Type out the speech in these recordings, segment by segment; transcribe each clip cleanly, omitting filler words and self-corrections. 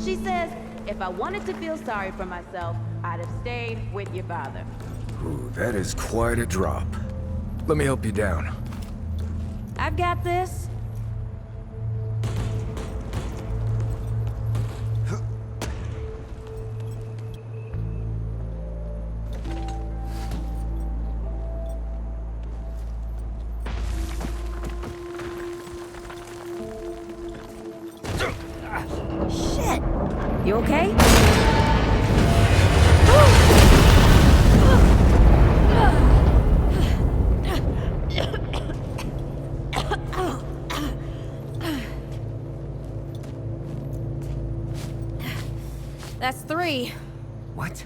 She says, if I wanted to feel sorry for myself, I'd have stayed with your father. Ooh, that is quite a drop. Let me help you down. I've got this. Shit! You okay? That's 3. What?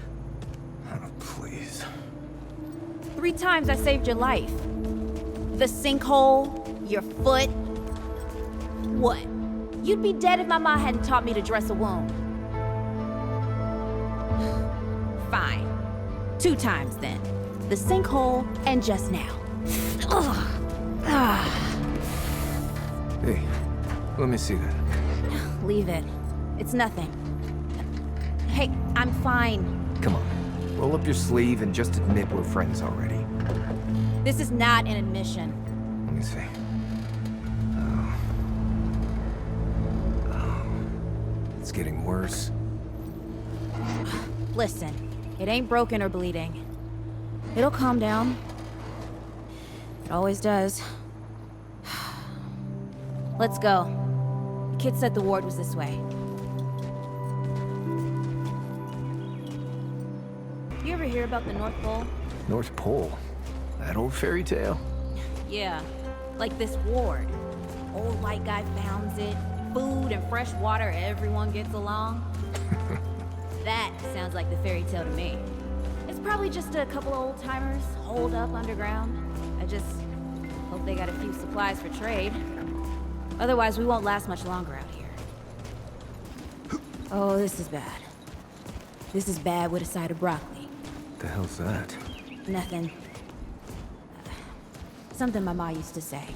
Oh, please. 3 times I saved your life. The sinkhole, your foot. What? You'd be dead if my mom hadn't taught me to dress a wound. Fine. 2 times then. The sinkhole and just now. Hey, let me see that. Leave it. It's nothing. Hey, I'm fine. Come on. Roll up your sleeve and just admit we're friends already. This is not an admission. Let me see. It's getting worse. Listen, it ain't broken or bleeding. It'll calm down. It always does. Let's go. The kid said the ward was this way. You ever hear about the North Pole? North Pole? That old fairy tale? Yeah, like this ward. Old white guy founds it. Food and fresh water, everyone gets along. That sounds like the fairy tale to me. It's probably just a couple of old-timers holed up underground. I just hope they got a few supplies for trade. Otherwise, we won't last much longer out here. Oh, this is bad. This is bad with a side of broccoli. The hell's that? Nothing. Something my ma used to say.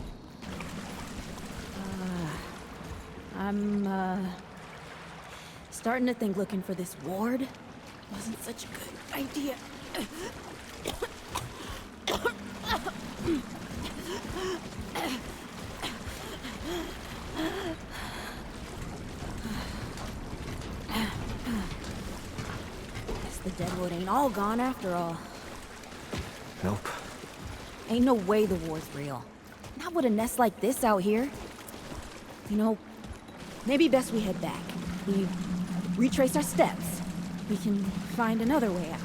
I'm, starting to think looking for this ward wasn't such a good idea. Guess the deadwood ain't all gone after all. Nope. Ain't no way the war's real. Not with a nest like this out here. You know, maybe best we head back. We retrace our steps. We can find another way out.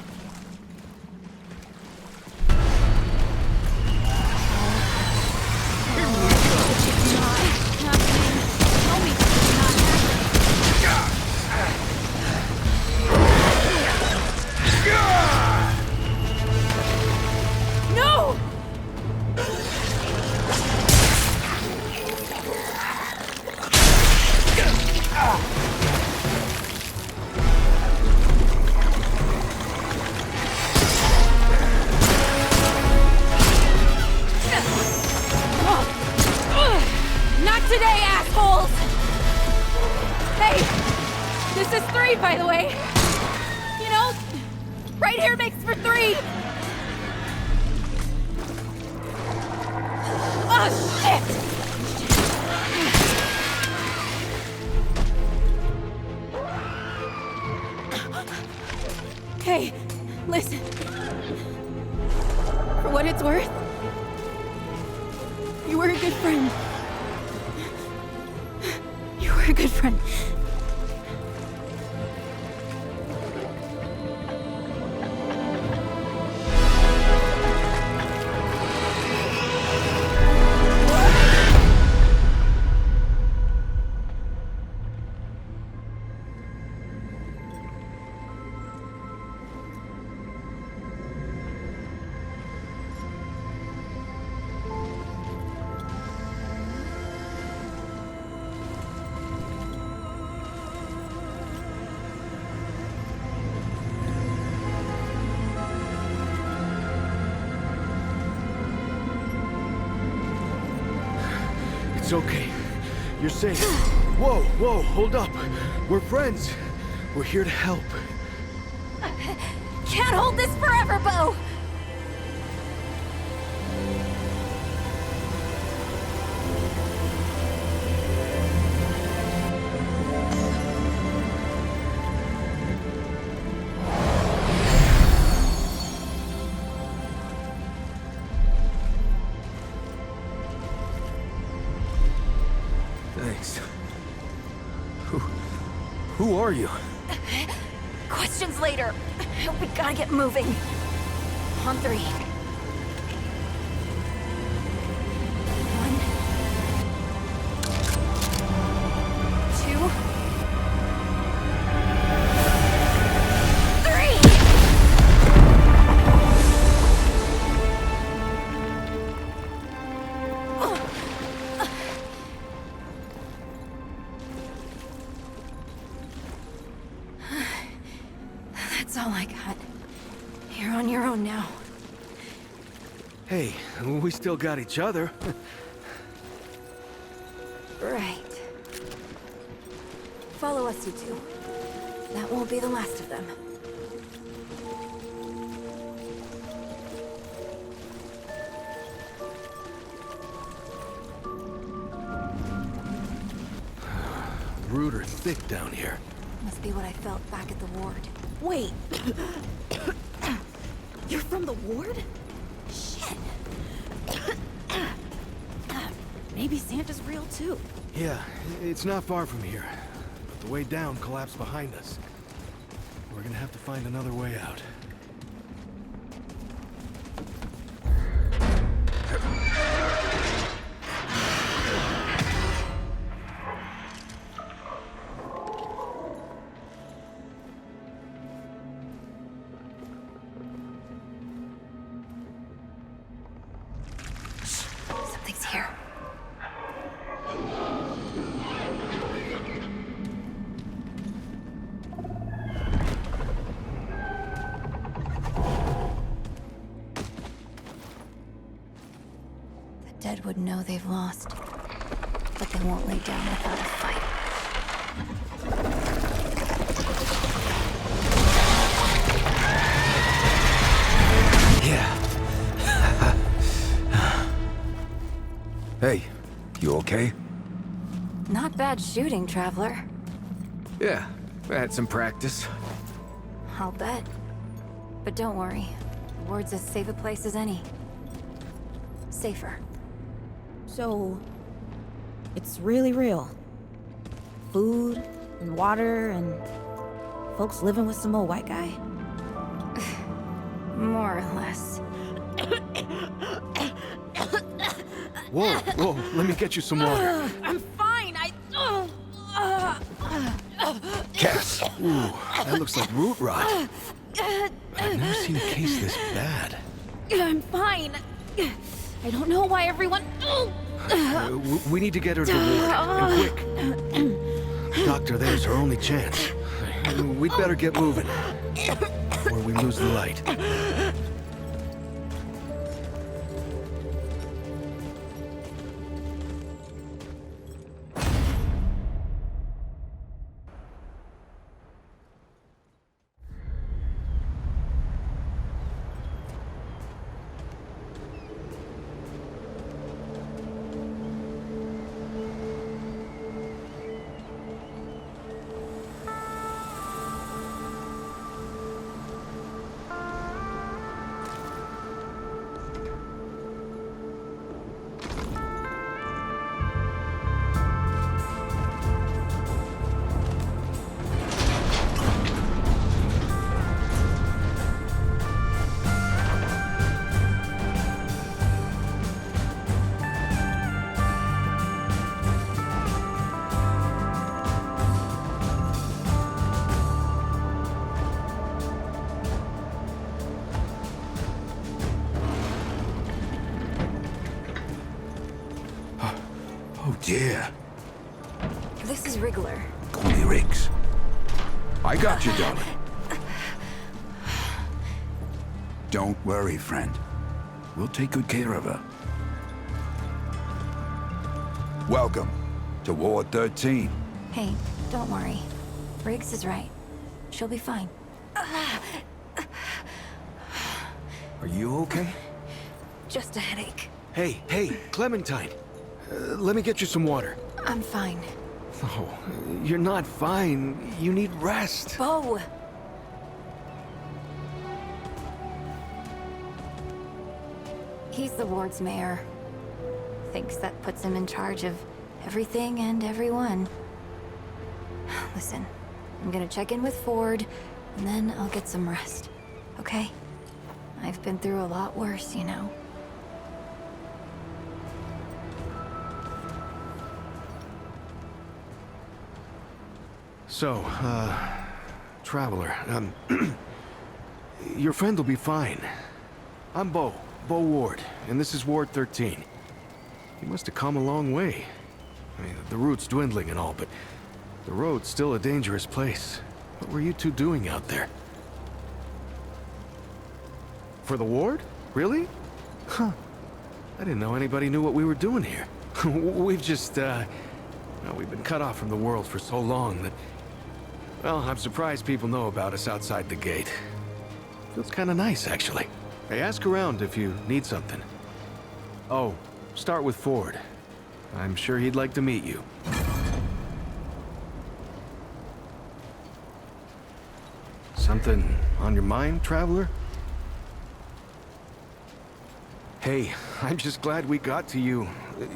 No! Not today, assholes! Hey, this is 3, by the way. You know, right here makes for 3. Oh, shit! Hey, listen. For what it's worth, you were a good friend. You were a good friend. It's okay. You're safe. Whoa, hold up. We're friends. We're here to help. Can't hold this forever, Bo! Thanks. Who are you? Questions later. We gotta get moving. On three. 1, 2, 3. That's all I got. You're on your own now. Hey, we still got each other. Right. Follow us, you two. That won't be the last of them. Root are thick down here. Must be what I felt back at the ward. Wait. You're from the ward? Shit. Maybe Santa's real too. Yeah, it's not far from here. But the way down collapsed behind us. We're gonna have to find another way out. Something's here. The dead would know they've lost, but they won't lay down without a fight. Yeah. Hey, you okay? Not bad shooting, Traveler. Yeah, I had some practice. I'll bet. But don't worry. The ward's as safe a place as any. Safer. So, it's really real. Food and water and folks living with some old white guy. More or less. Whoa, whoa, let me get you some water. I'm fine. Cass! Ooh, that looks like root rot. I've never seen a case this bad. I'm fine. I don't know why everyone. We need to get her to the ward, and quick. Doctor, there's her only chance. We'd better get moving, or we lose the light. Oh dear. This is Wriggler. Call me Riggs. I got you, darling. Don't worry, friend. We'll take good care of her. Welcome to Ward 13. Hey, don't worry. Riggs is right. She'll be fine. Are you okay? Just a headache. Hey, Clementine. Let me get you some water. I'm fine. Oh, you're not fine. You need rest. Bo! He's the ward's mayor. Thinks that puts him in charge of everything and everyone. Listen, I'm gonna check in with Ford, and then I'll get some rest. Okay? I've been through a lot worse, you know. So, Traveler, your friend will be fine. I'm Bo Ward, and this is Ward 13. He must have come a long way. I mean, the route's dwindling and all, but the road's still a dangerous place. What were you two doing out there? For the ward? Really? Huh. I didn't know anybody knew what we were doing here. We've just, well, we've been cut off from the world for so long that... Well, I'm surprised people know about us outside the gate. Feels kind of nice, actually. Hey, ask around if you need something. Oh, start with Ford. I'm sure he'd like to meet you. Something on your mind, Traveler? Hey, I'm just glad we got to you,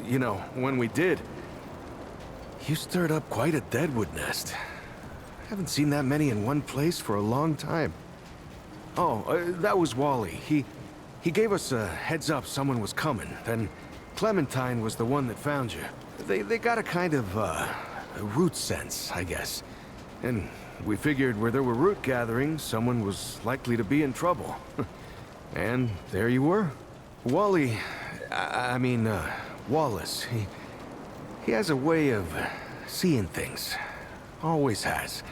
you know, when we did. You stirred up quite a deadwood nest. I haven't seen that many in one place for a long time. Oh, that was Wally. He gave us a heads up someone was coming. Then Clementine was the one that found you. They got a kind of, a root sense, I guess. And we figured where there were root gatherings, someone was likely to be in trouble. And there you were. Wally, Wallace, he has a way of seeing things. Always has.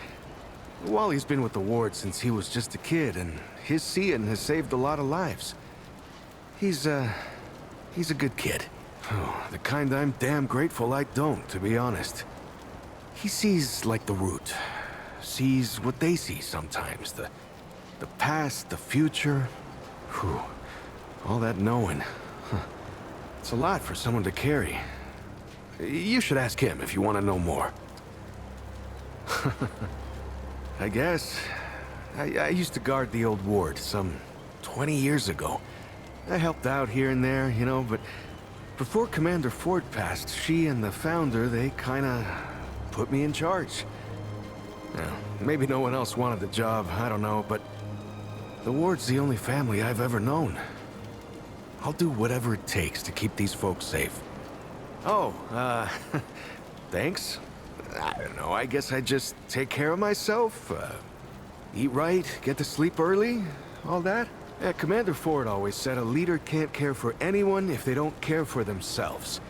Wally's been with the ward since he was just a kid, and his seeing has saved a lot of lives. He's a good kid. Oh, the kind I'm damn grateful I don't, to be honest. He sees like the root. Sees what they see sometimes. The past, the future. Whew. All that knowing. Huh. It's a lot for someone to carry. You should ask him if you want to know more. I guess. I used to guard the old ward some 20 years ago. I helped out here and there, you know, but before Commander Ford passed, she and the founder, they kinda put me in charge. Now, maybe no one else wanted the job, I don't know, but the ward's the only family I've ever known. I'll do whatever it takes to keep these folks safe. Oh, thanks. I don't know, I guess I just take care of myself, eat right, get to sleep early, all that. Yeah, Commander Ford always said a leader can't care for anyone if they don't care for themselves.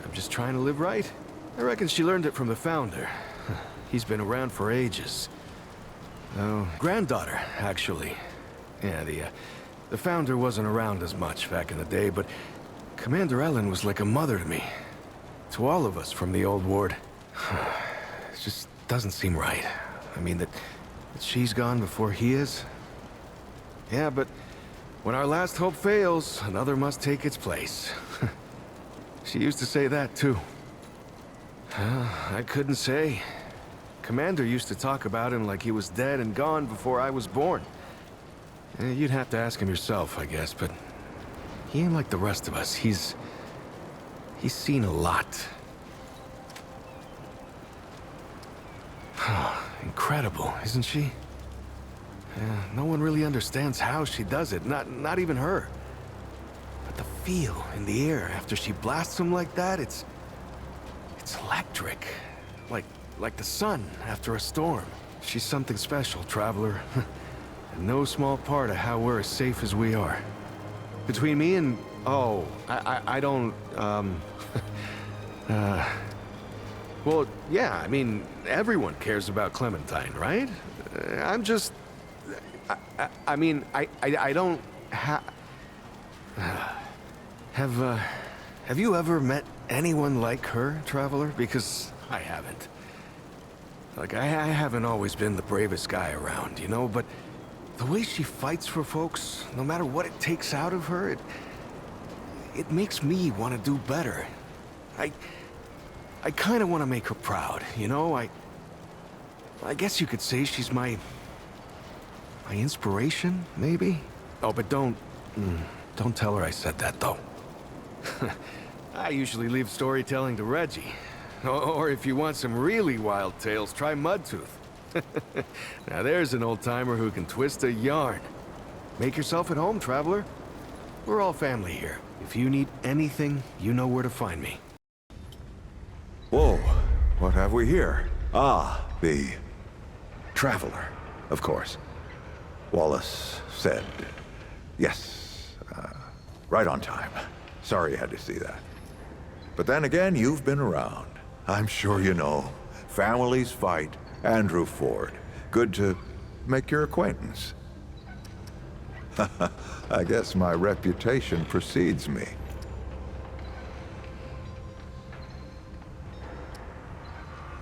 I'm just trying to live right. I reckon she learned it from the founder. He's been around for ages. Oh, granddaughter, actually. Yeah, the founder wasn't around as much back in the day, but Commander Ellen was like a mother to me. To all of us from the old ward. It just doesn't seem right. I mean, that she's gone before he is. Yeah, but when our last hope fails, another must take its place. She used to say that, too. I couldn't say. Commander used to talk about him like he was dead and gone before I was born. You'd have to ask him yourself, I guess, but he ain't like the rest of us. He's seen a lot. Incredible, isn't she? Yeah, no one really understands how she does it, not even her. But the feel in the air after she blasts him like that, it's electric. Like the sun after a storm. She's something special, Traveler. And no small part of how we're as safe as we are. Between me and... Oh, I don't... Well, yeah, I mean, everyone cares about Clementine, right? I'm just... I mean, I don't have you ever met anyone like her, Traveler? Because I haven't. Like, I haven't always been the bravest guy around, you know, but the way she fights for folks, no matter what it takes out of her, it makes me want to do better. I kind of want to make her proud, you know? I guess you could say she's my inspiration, maybe? Oh, but don't tell her I said that, though. I usually leave storytelling to Reggie. Or if you want some really wild tales, try Mudtooth. Now there's an old-timer who can twist a yarn. Make yourself at home, traveler. We're all family here. If you need anything, you know where to find me. Whoa, what have we here? Ah, the traveler, of course. Wallace said, yes, right on time. Sorry you had to see that. But then again, you've been around. I'm sure you know. Families fight. Andrew Ford. Good to make your acquaintance. I guess my reputation precedes me.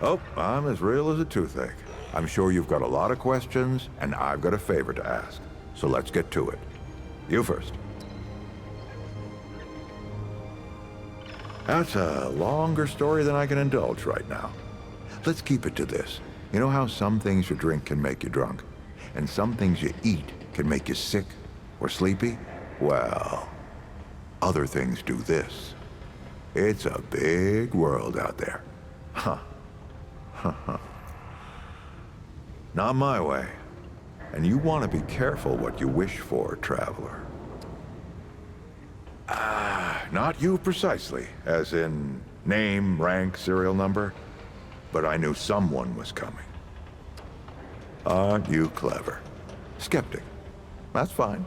Oh, I'm as real as a toothache. I'm sure you've got a lot of questions, and I've got a favor to ask. So let's get to it. You first. That's a longer story than I can indulge right now. Let's keep it to this. You know how some things you drink can make you drunk, and some things you eat can make you sick or sleepy? Well, other things do this. It's a big world out there. Huh. Not my way. And you want to be careful what you wish for, traveler. Not you precisely, as in name, rank, serial number, but I knew someone was coming. Aren't you clever? Skeptic. That's fine.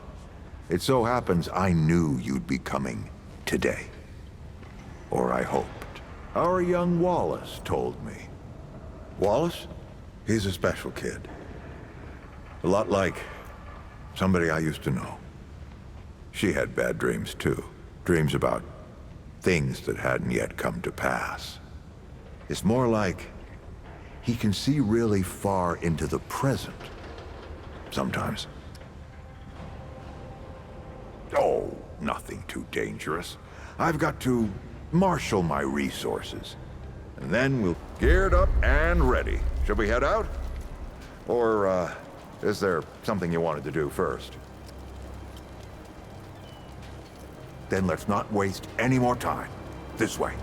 It so happens I knew you'd be coming today. Or I hoped. Our young Wallace told me. Wallace? He's a special kid. A lot like somebody I used to know. She had bad dreams too. Dreams about things that hadn't yet come to pass. It's more like he can see really far into the present. Sometimes. Oh, nothing too dangerous. I've got to marshal my resources. And then we'll geared up and ready. Should we head out? Or, is there something you wanted to do first? Then let's not waste any more time. This way.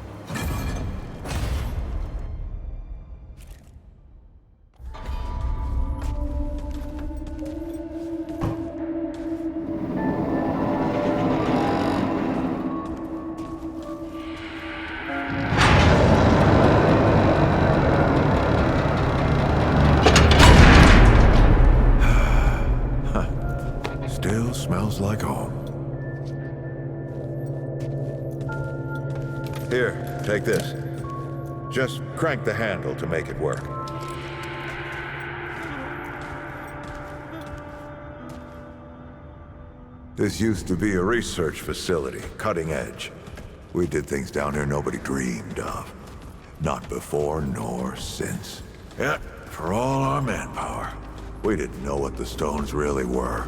Still smells like home. Here, take this. Just crank the handle to make it work. This used to be a research facility, cutting edge. We did things down here nobody dreamed of. Not before nor since. Yet, for all our manpower, we didn't know what the stones really were.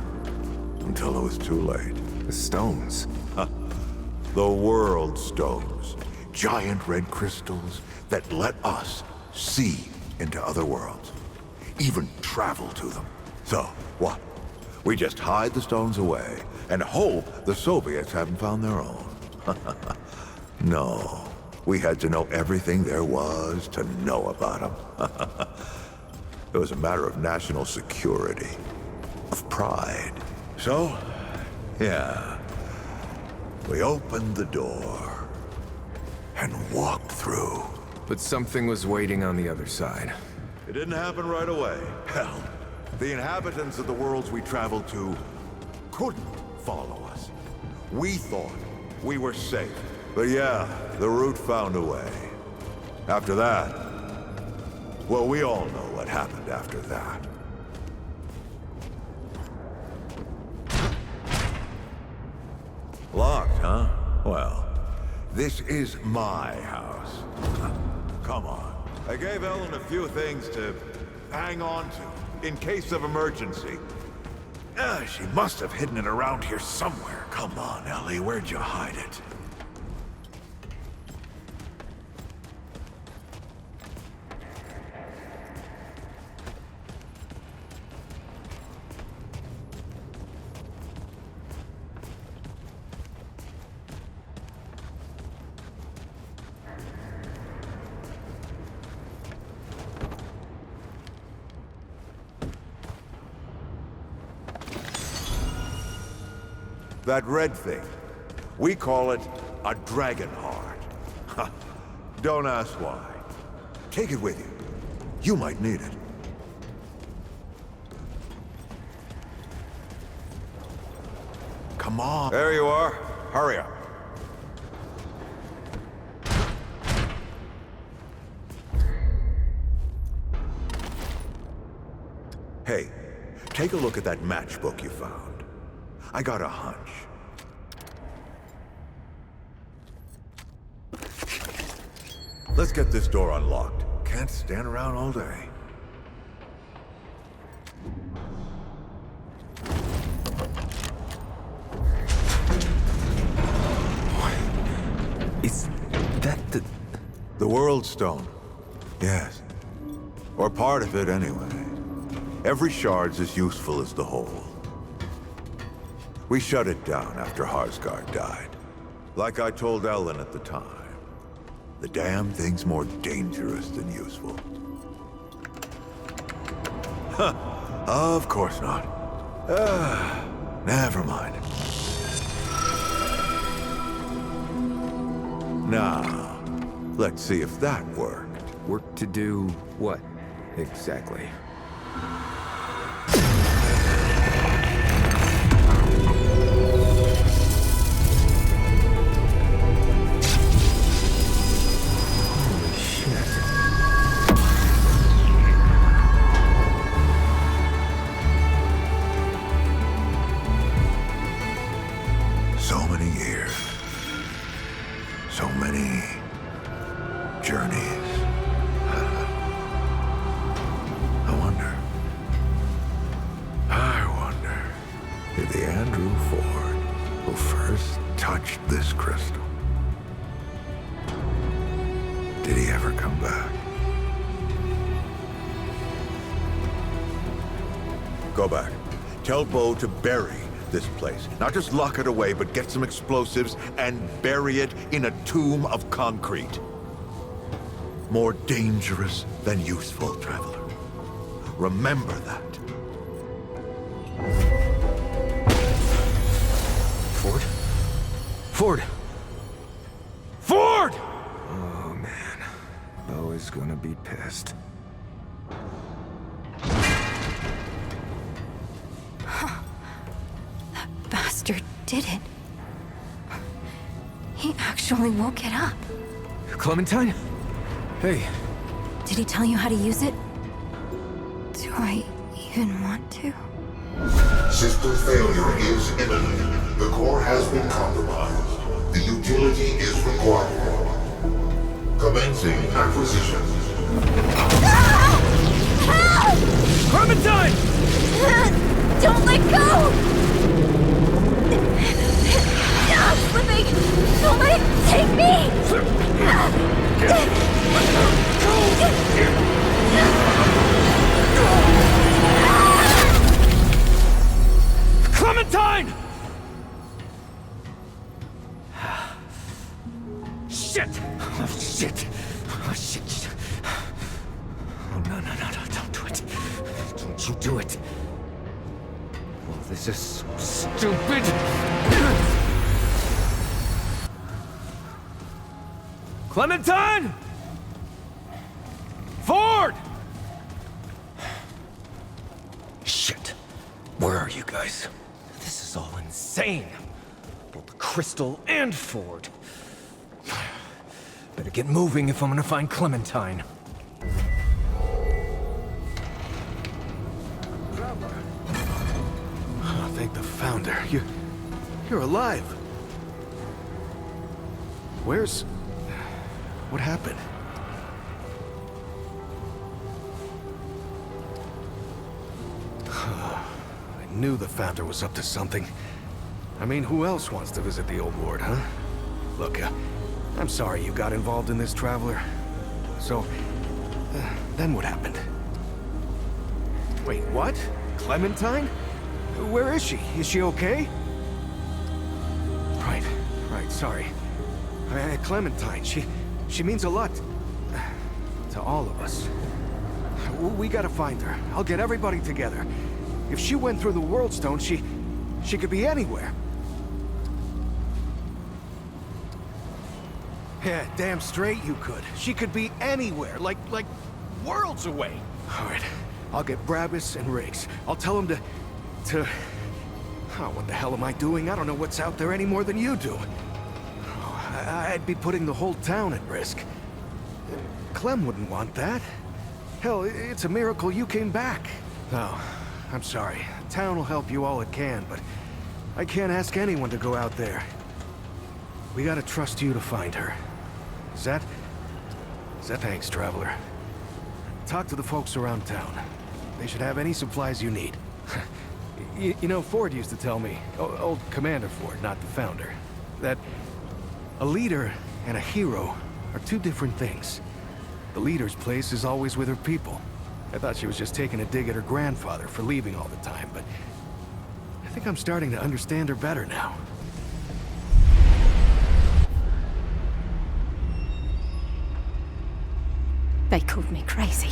Until it was too late. The stones? The world stones. Giant red crystals that let us see into other worlds. Even travel to them. So, what? We just hide the stones away and hope the Soviets haven't found their own. No. We had to know everything there was to know about them. It was a matter of national security. Of pride. So, yeah. We opened the door and walked through. But something was waiting on the other side. It didn't happen right away. Hell, the inhabitants of the worlds we traveled to couldn't follow us. We thought we were safe. But yeah, the route found a way. After that, well, we all know what happened after that. Locked, huh? Well, this is my house. Come on. I gave Ellen a few things to hang on to, in case of emergency. She must have hidden it around here somewhere. Come on, Ellie, where'd you hide it? That red thing, we call it a dragon heart. Don't ask why. Take it with you. You might need it. Come on. There you are. Hurry up. Hey, take a look at that matchbook you found. I got a hunch. Let's get this door unlocked. Can't stand around all day. Is that the World Stone? Yes. Or part of it, anyway. Every shard's as useful as the whole. We shut it down after Harsgard died. Like I told Ellen at the time. The damn thing's more dangerous than useful. Huh. Of course not. Never mind. Now, let's see if that worked. work to do what exactly? So many years. So many journeys. I wonder, did the Andrew Ford who first touched this crystal, did he ever come back? Go back. Tell Bo to bury this place. Not just lock it away, but get some explosives and bury it in a tomb of concrete. More dangerous than useful, traveler. Remember that. Ford? Ford! Ford! Oh, man. Bo is gonna be pissed. Bastard did it. He actually woke it up. Clementine? Hey. Did he tell you how to use it? Do I even want to? System failure is imminent. The core has been compromised. The utility is required. Commencing acquisition. Clementine! Don't let go! I'm slipping! Don't let it take me! Clementine! Shit! Oh, shit! Oh, shit! Oh, no, don't do it. Don't you do it. Oh, this is so stupid! Clementine! Ford! Shit. Where are you guys? This is all insane. Both the Crystal and Ford. Better get moving if I'm gonna find Clementine. Oh, thank the Founder. You're alive. Where's... What happened? I knew the founder was up to something. I mean, who else wants to visit the old ward, huh? Look, I'm sorry you got involved in this, Traveler. So, then what happened? Wait, what? Clementine? Where is she? Is she okay? Right, sorry. Clementine, she means a lot to all of us. We gotta find her. I'll get everybody together. If she went through the World Stone, she could be anywhere. Yeah, damn straight you could. She could be anywhere, like worlds away. All right, I'll get Brabus and Riggs. I'll tell them to... Oh, what the hell am I doing? I don't know what's out there any more than you do. Oh, I'd be putting the whole town at risk. Clem wouldn't want that. Hell, it's a miracle you came back. No, I'm sorry. The town will help you all it can, but I can't ask anyone to go out there. We gotta trust you to find her. Is that thanks, Traveler. Talk to the folks around town. They should have any supplies you need. You know, Ford used to tell me, old Commander Ford, not the founder, that a leader and a hero are two different things. The leader's place is always with her people. I thought she was just taking a dig at her grandfather for leaving all the time, but I think I'm starting to understand her better now. They called me crazy.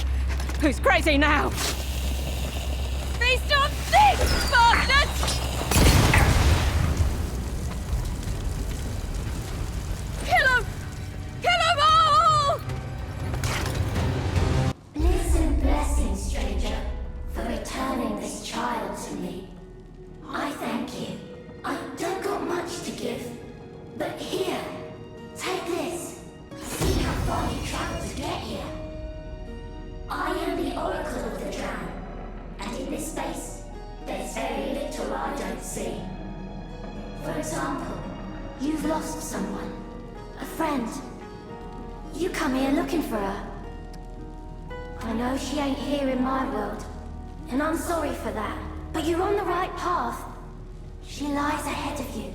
Who's crazy now? Feast on this, bastards! Kill 'em! Kill 'em all! Bliss and blessing, stranger, for returning this child to me. I thank you. I don't got much to give, but here, take this. See how far you traveled to get here. I am the Oracle of the Drown, and in this space, there's very little I don't see. For example, you've lost someone, a friend. You come here looking for her. I know she ain't here in my world, and I'm sorry for that, but you're on the right path. She lies ahead of you,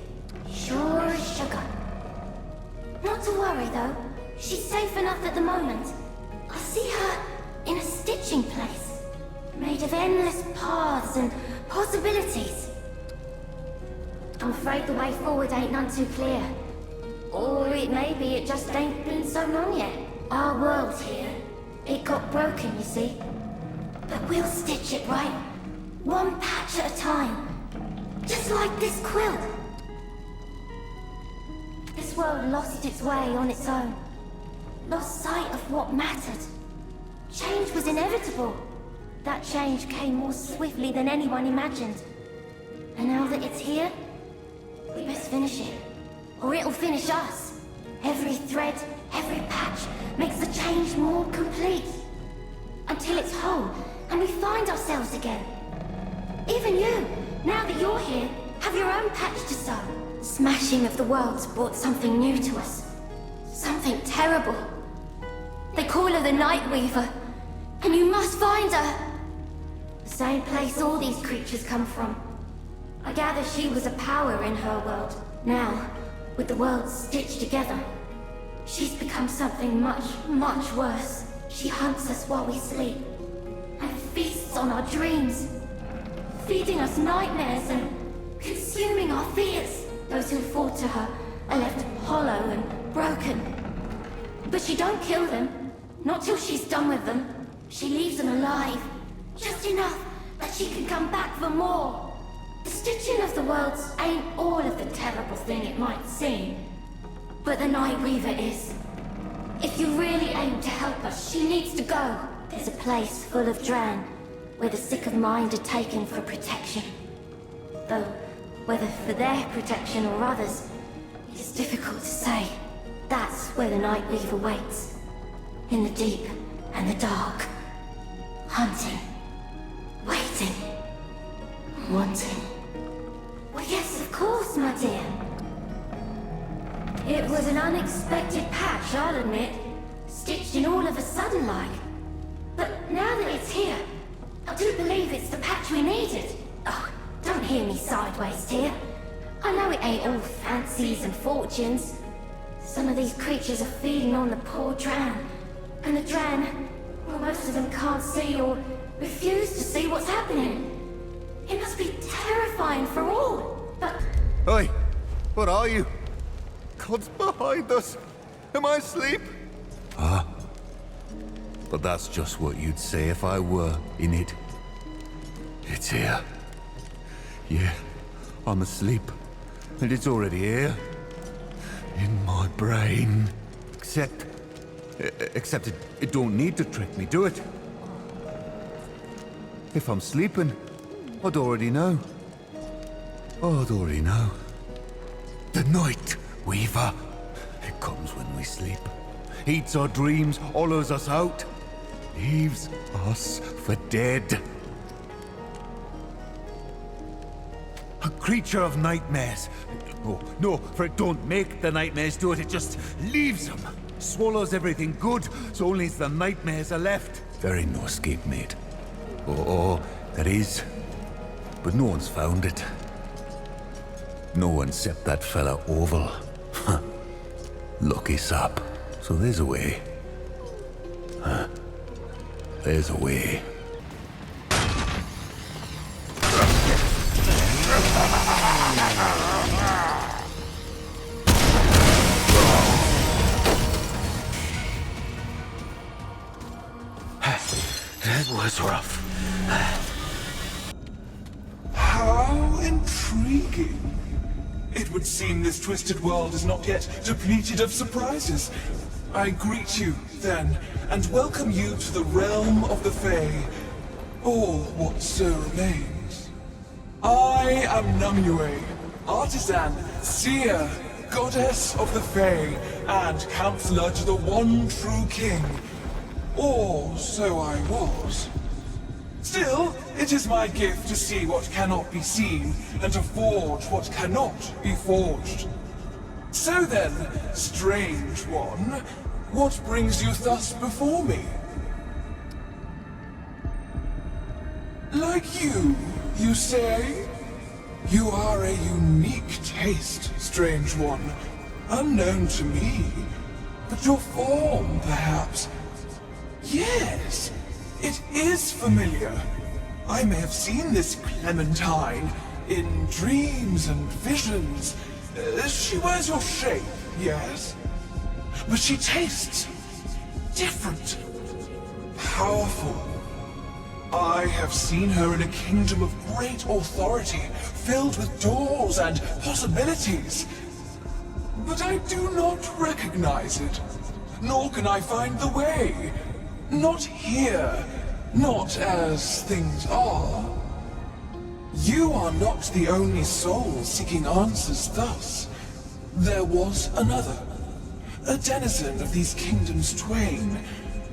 sure as sugar. Not to worry though, she's safe enough at the moment. I see her in a stitching place, made of endless paths and possibilities. I'm afraid the way forward ain't none too clear. Or it may be it just ain't been so long yet. Our world here, it got broken, you see. But we'll stitch it right, one patch at a time. Just like this quilt. This world lost its way on its own. Lost sight of what mattered. Change was inevitable. That change came more swiftly than anyone imagined. And now that it's here, we best finish it. Or it'll finish us. Every thread, every patch makes the change more complete. Until it's whole, and we find ourselves again. Even you, now that you're here, have your own patch to sew. Smashing of the worlds brought something new to us. Something terrible. They call her the Night Weaver. And you must find her! The same place all these creatures come from. I gather she was a power in her world. Now, with the worlds stitched together, she's become something much, much worse. She hunts us while we sleep, and feasts on our dreams, feeding us nightmares and consuming our fears. Those who fall to her are left hollow and broken. But she don't kill them, not till she's done with them. She leaves them alive, just enough that she can come back for more. The stitching of the worlds ain't all of the terrible thing it might seem, but the Night Weaver is. If you really aim to help us, she needs to go. There's a place full of Dran, where the sick of mind are taken for protection. Though, whether for their protection or others, it's difficult to say. That's where the Night Weaver waits. In the deep and the dark. Hunting. Waiting. Wanting. Well, yes, of course, my dear. It was an unexpected patch, I'll admit. Stitched in all of a sudden like. But now that it's here, I do believe it's the patch we needed. Oh, don't hear me sideways, dear. I know it ain't all fancies and fortunes. Some of these creatures are feeding on the poor Dran. And the Dran, well, most of them can't see or refuse to see what's happening. It must be terrifying for all, but... Oi! What are you? God's behind us! Am I asleep? But that's just what you'd say if I were in it. It's here. Yeah, I'm asleep. And it's already here. In my brain. Except it don't need to trick me, do it? If I'm sleeping, I'd already know. I'd already know. The Night Weaver. It comes when we sleep. Eats our dreams, hollows us out. Leaves us for dead. A creature of nightmares. Oh, no, for it don't make the nightmares do it, it just leaves them. Swallows everything good, so only the nightmares are left. There ain't no escape made. Oh, there is. But no one's found it. No one except that fella Oval. Lucky sap. So there's a way. There's a way. That was rough. How intriguing. It would seem this twisted world is not yet depleted of surprises. I greet you, then, and welcome you to the realm of the Fae, or what so remains. I am Numue, artisan, seer, goddess of the Fae, and counselor to the one true king. Or so I was. Still, it is my gift to see what cannot be seen, and to forge what cannot be forged. So then, strange one, what brings you thus before me? Like you say? You are a unique taste, strange one. Unknown to me. But your form, perhaps? Yes, it is familiar. I may have seen this Clementine in dreams and visions. She wears your shape, yes? But she tastes different. Powerful. I have seen her in a kingdom of great authority, filled with doors and possibilities. But I do not recognize it, nor can I find the way. Not here, not as things are. You are not the only soul seeking answers thus. There was another, a denizen of these kingdoms twain,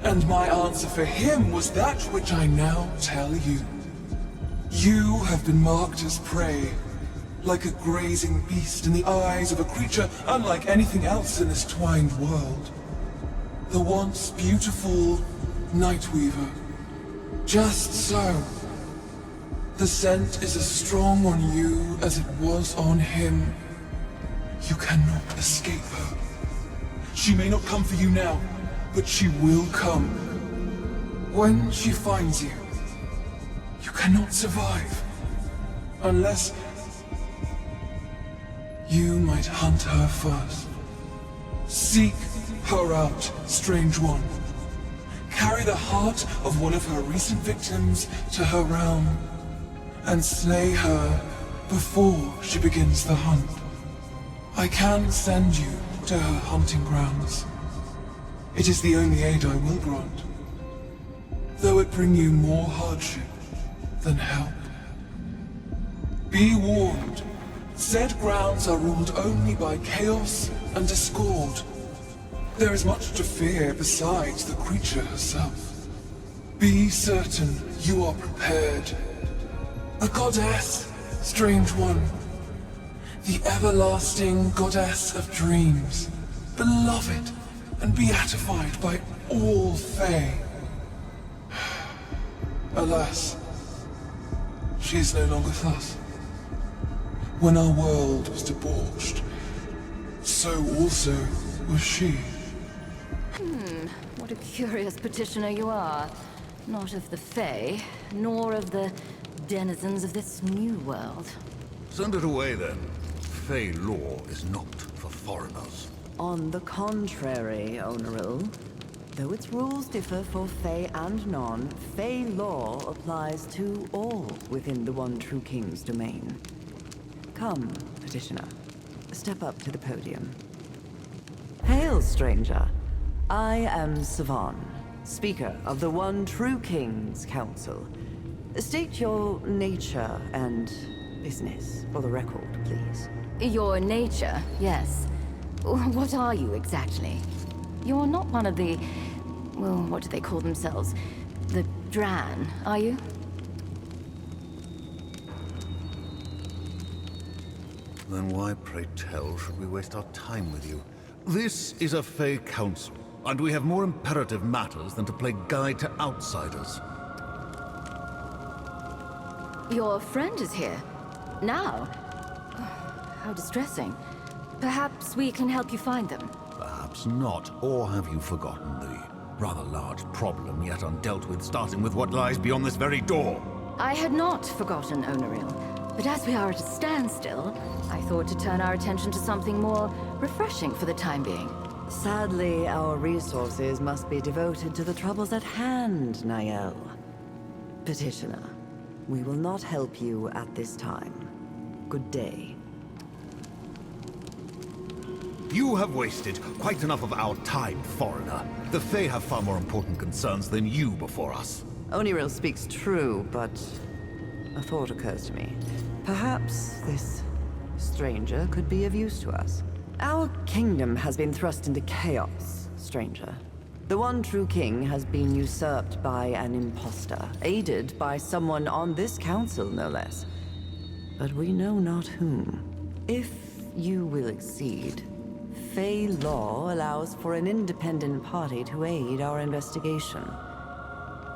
and my answer for him was that which I now tell you. You have been marked as prey, like a grazing beast in the eyes of a creature unlike anything else in this twined world. The once beautiful Nightweaver. Just so. The scent is as strong on you as it was on him. You cannot escape her. She may not come for you now, but she will come. When she finds you, you cannot survive. Unless you might hunt her first. Seek her out, strange one. Carry the heart of one of her recent victims to her realm, and slay her before she begins the hunt. I can send you to her hunting grounds. It is the only aid I will grant, though it bring you more hardship than help. Be warned, said grounds are ruled only by chaos and discord. There is much to fear besides the creature herself. Be certain you are prepared. A goddess, strange one. The everlasting goddess of dreams. Beloved and beatified by all Fae. Alas, She is no longer thus. When our world was debauched, so also was she. What a curious petitioner you are. Not of the Fae, nor of the denizens of this new world. Send it away then. Fey law is not for foreigners. On the contrary, Oneril. Though its rules differ for Fey and non, Fey law applies to all within the One True King's domain. Come, petitioner. Step up to the podium. Hail, stranger. I am Savan, speaker of the One True King's Council. State your nature and business for the record, please. Your nature, yes. What are you exactly? You're not one of the... well, what do they call themselves? The Dran, are you? Then why, pray tell, should we waste our time with you? This is a Fey council, and we have more imperative matters than to play guide to outsiders. Your friend is here. Now? How distressing. Perhaps we can help you find them. Perhaps not, or have you forgotten the rather large problem yet undealt with, starting with what lies beyond this very door? I had not forgotten Oneril, but as we are at a standstill, I thought to turn our attention to something more refreshing for the time being. Sadly, our resources must be devoted to the troubles at hand, Nael. Petitioner, we will not help you at this time. Good day. You have wasted quite enough of our time, foreigner. The Fae have far more important concerns than you before us. Oneril speaks true, but a thought occurs to me. Perhaps this stranger could be of use to us. Our kingdom has been thrust into chaos, stranger. The One True King has been usurped by an impostor, aided by someone on this council, no less. But we know not whom. If you will accede, Fey law allows for an independent party to aid our investigation.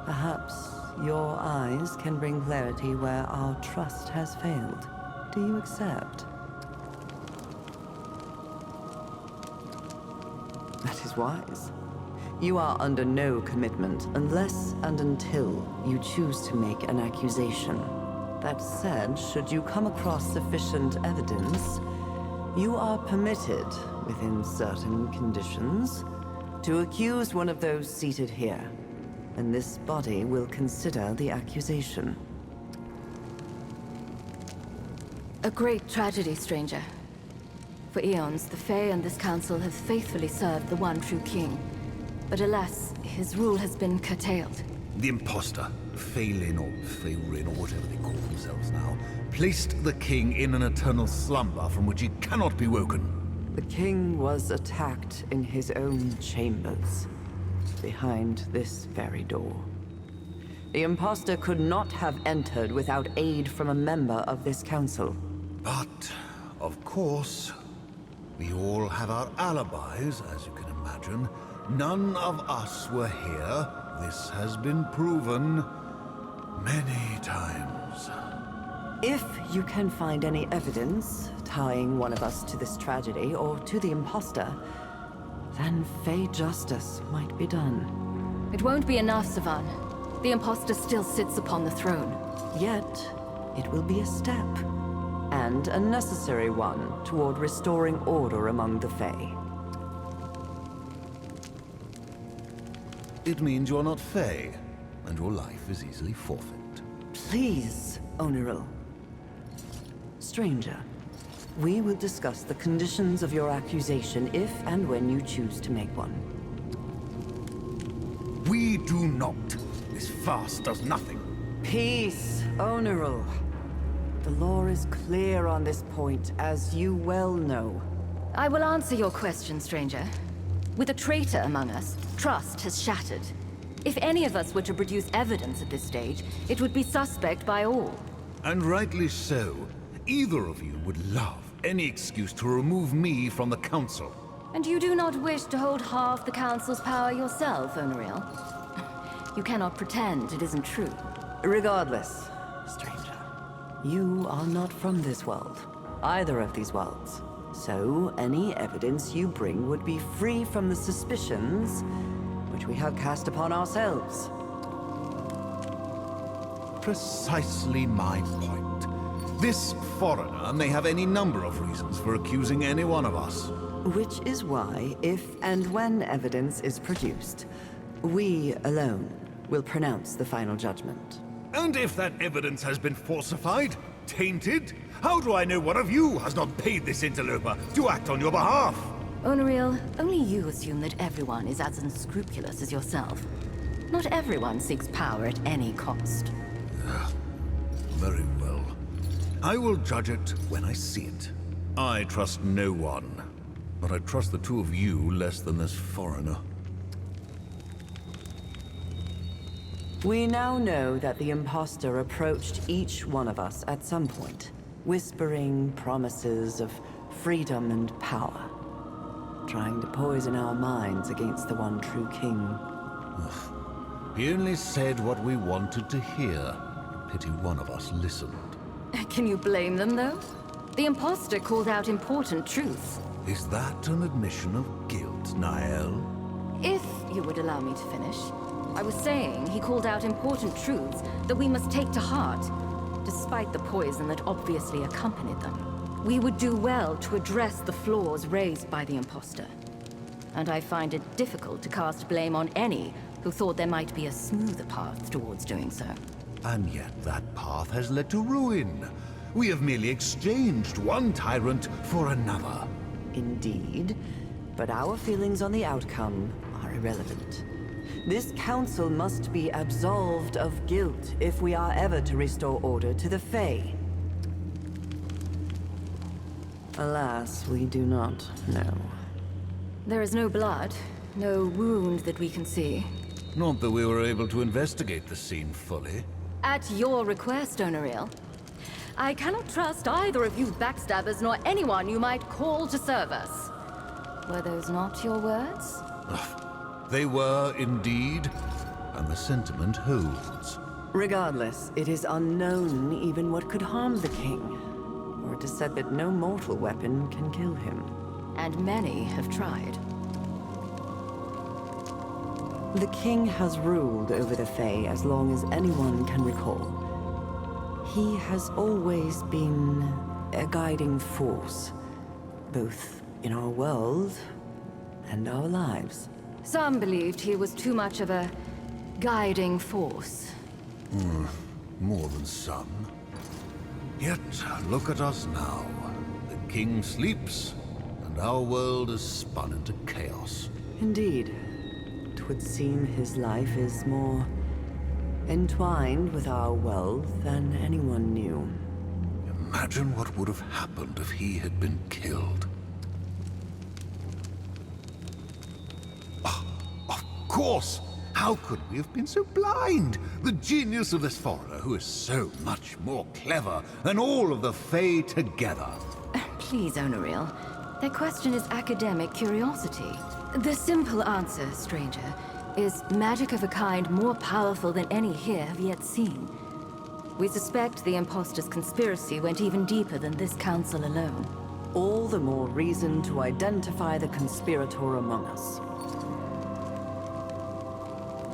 Perhaps your eyes can bring clarity where our trust has failed. Do you accept? That is wise. You are under no commitment unless and until you choose to make an accusation. That said, should you come across sufficient evidence, you are permitted, within certain conditions, to accuse one of those seated here, and this body will consider the accusation. A great tragedy, stranger. For eons, the Fae and this council have faithfully served the One True King. But alas, his rule has been curtailed. The impostor, Phelan or Pherin or whatever they call themselves now, placed the king in an eternal slumber from which he cannot be woken. The king was attacked in his own chambers, behind this very door. The impostor could not have entered without aid from a member of this council. But, of course, we all have our alibis, as you can imagine. None of us were here. This has been proven many times. If you can find any evidence tying one of us to this tragedy or to the impostor, then Fey justice might be done. It won't be enough, Savan. The impostor still sits upon the throne. Yet, it will be a step, and a necessary one toward restoring order among the Fae. It means you're not Fae, and your life is easily forfeit. Please, Oneril. Stranger, we will discuss the conditions of your accusation if and when you choose to make one. We do not. This farce does nothing. Peace, Oneril. The law is clear on this point, as you well know. I will answer your question, stranger. With a traitor among us, trust has shattered. If any of us were to produce evidence at this stage, it would be suspect by all. And rightly so. Either of you would love any excuse to remove me from the council. And you do not wish to hold half the council's power yourself, Oneril? You cannot pretend it isn't true. Regardless, stranger, You are not from this world, either of these worlds. So, any evidence you bring would be free from the suspicions which we have cast upon ourselves. Precisely my point. This foreigner may have any number of reasons for accusing any one of us. Which is why, if and when evidence is produced, we alone will pronounce the final judgment. And if that evidence has been falsified, tainted, how do I know one of you has not paid this interloper to act on your behalf? Unreal, only you assume that everyone is as unscrupulous as yourself. Not everyone seeks power at any cost. Very well. I will judge it when I see it. I trust no one, but I trust the two of you less than this foreigner. We now know that the imposter approached each one of us at some point, whispering promises of freedom and power, trying to poison our minds against the one true king. He only said what we wanted to hear. Pity one of us listened. Can you blame them, though? The imposter called out important truths. Is that an admission of guilt, Niall? If you would allow me to finish. I was saying he called out important truths that we must take to heart, despite the poison that obviously accompanied them. We would do well to address the flaws raised by the imposter. And I find it difficult to cast blame on any who thought there might be a smoother path towards doing so. And yet that path has led to ruin. We have merely exchanged one tyrant for another. Indeed, but our feelings on the outcome are irrelevant. This council must be absolved of guilt if we are ever to restore order to the Fae. Alas, we do not know. There is no blood, no wound that we can see. Not that we were able to investigate the scene fully. At your request, Onariel. I cannot trust either of you backstabbers nor anyone you might call to serve us. Were those not your words? They were indeed, and the sentiment holds. Regardless, it is unknown even what could harm the king, or it is said that no mortal weapon can kill him. And many have tried. The king has ruled over the Fae as long as anyone can recall. He has always been a guiding force, both in our world and our lives. Some believed he was too much of a guiding force. More than some. Yet, look at us now. The king sleeps, and our world is spun into chaos. Indeed. It would seem his life is more entwined with our world than anyone knew. Imagine what would have happened if he had been killed. Of course! How could we have been so blind? The genius of this foreigner who is so much more clever than all of the Fae together. Please, Onariel. Their question is academic curiosity. The simple answer, stranger, is magic of a kind more powerful than any here have yet seen. We suspect the imposter's conspiracy went even deeper than this council alone. All the more reason to identify the conspirator among us.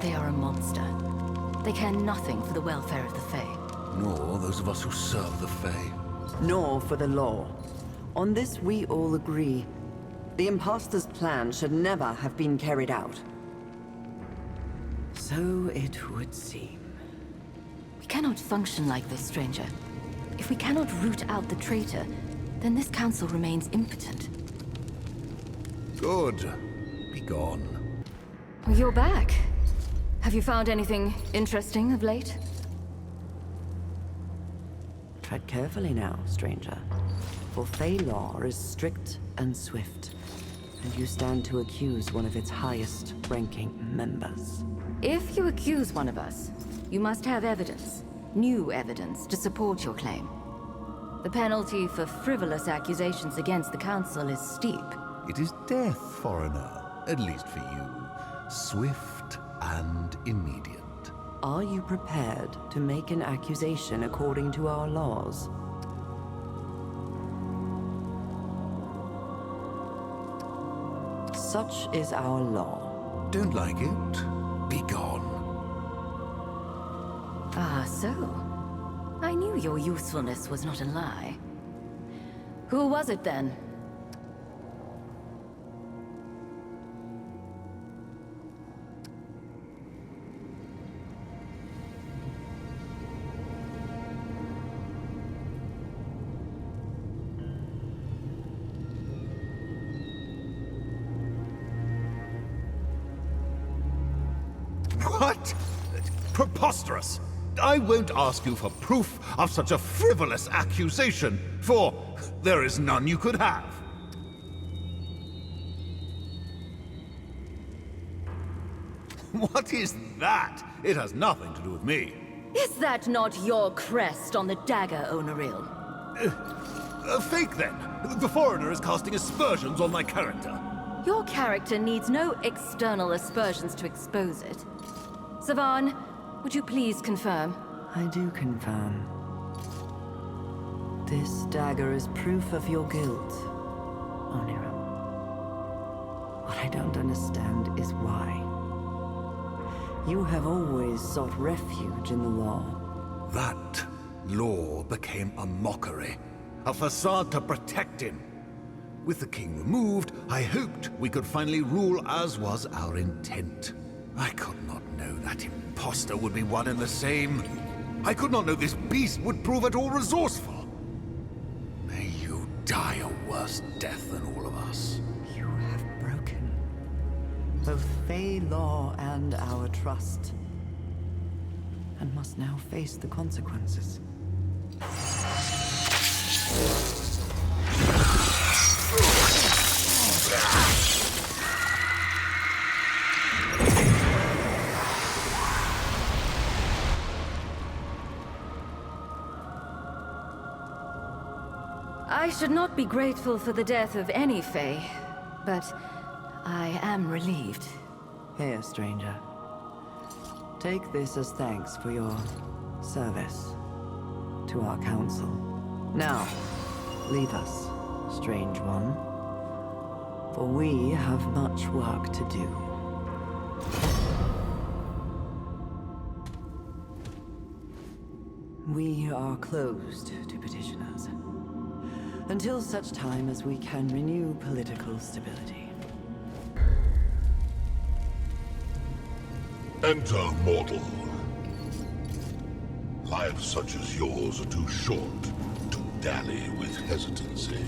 They are a monster. They care nothing for the welfare of the Fae. Nor those of us who serve the Fae. Nor for the law. On this we all agree. The imposter's plan should never have been carried out. So it would seem. We cannot function like this, stranger. If we cannot root out the traitor, then this council remains impotent. Good. Be gone. You're back. Have you found anything interesting of late? Tread carefully now, stranger. For Fae law is strict and swift, and you stand to accuse one of its highest-ranking members. If you accuse one of us, you must have evidence, new evidence, to support your claim. The penalty for frivolous accusations against the Council is steep. It is death, foreigner. At least for you. Swift and immediate. Are you prepared to make an accusation according to our laws? Such is our law. Don't like it? Be gone. Ah, so. I knew your usefulness was not a lie. Who was it then? What? Preposterous! I won't ask you for proof of such a frivolous accusation, for there is none you could have. What is that? It has nothing to do with me. Is that not your crest on the dagger, Onoril? Fake then. The foreigner is casting aspersions on my character. Your character needs no external aspersions to expose it. Savan, would you please confirm? I do confirm. This dagger is proof of your guilt, Oniram. What I don't understand is why. You have always sought refuge in the law. That law became a mockery, a facade to protect him. With the king removed, I hoped we could finally rule as was our intent. I could not know that imposter would be one and the same. I could not know this beast would prove at all resourceful. May you die a worse death than all of us. You have broken both Fey law and our trust, and must now face the consequences. I should not be grateful for the death of any Fae, but I am relieved. Here, stranger. Take this as thanks for your service to our council. Now, leave us, strange one, for we have much work to do. We are closed to petitioners, until such time as we can renew political stability. Enter, mortal. Lives such as yours are too short to dally with hesitancy.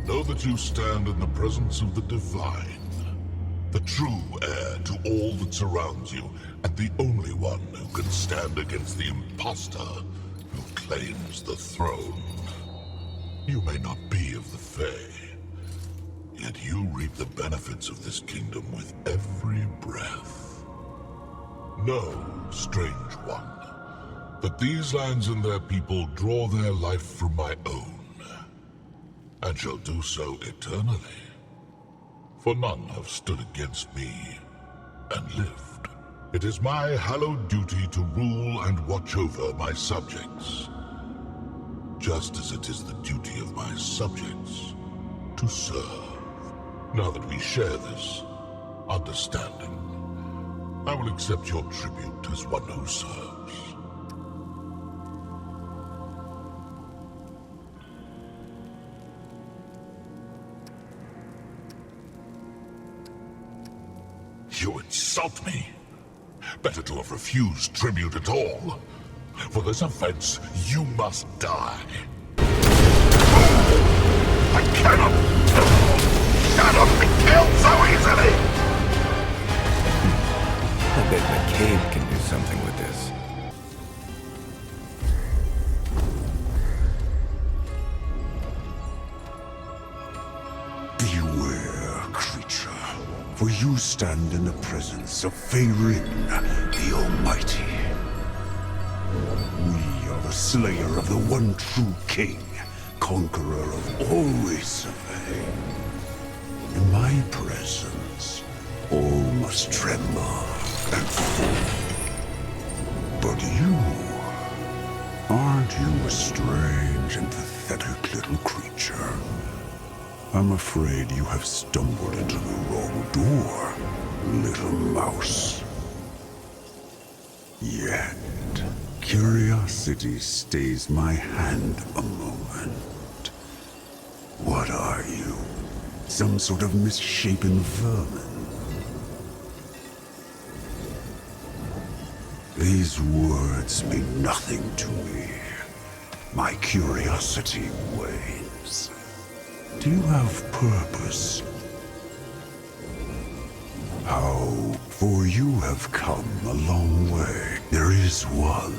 Know that you stand in the presence of the divine, the true heir to all that surrounds you, and the only one who can stand against the impostor who claims the throne. You may not be of the Fae, yet you reap the benefits of this kingdom with every breath. Know, strange one, that these lands and their people draw their life from my own, and shall do so eternally. For none have stood against me and lived. It is my hallowed duty to rule and watch over my subjects, just as it is the duty of my subjects to serve. Now that we share this understanding, I will accept your tribute as one who serves. You insult me. Better to have refused tribute at all. For this offense, you must die. I cannot be killed so easily! I bet McCabe can do something with this. Beware, creature, for you stand in the presence of Feyrin, the Almighty. We are the slayer of the one true king, conqueror of all race of Fey. In my presence, all must tremble and fall. But you... aren't you a strange and pathetic little creature? I'm afraid you have stumbled into the wrong door, little mouse. Yet, curiosity stays my hand a moment. What are you? Some sort of misshapen vermin? These words mean nothing to me. My curiosity wanes. Do you have purpose? How? For you have come a long way. There is one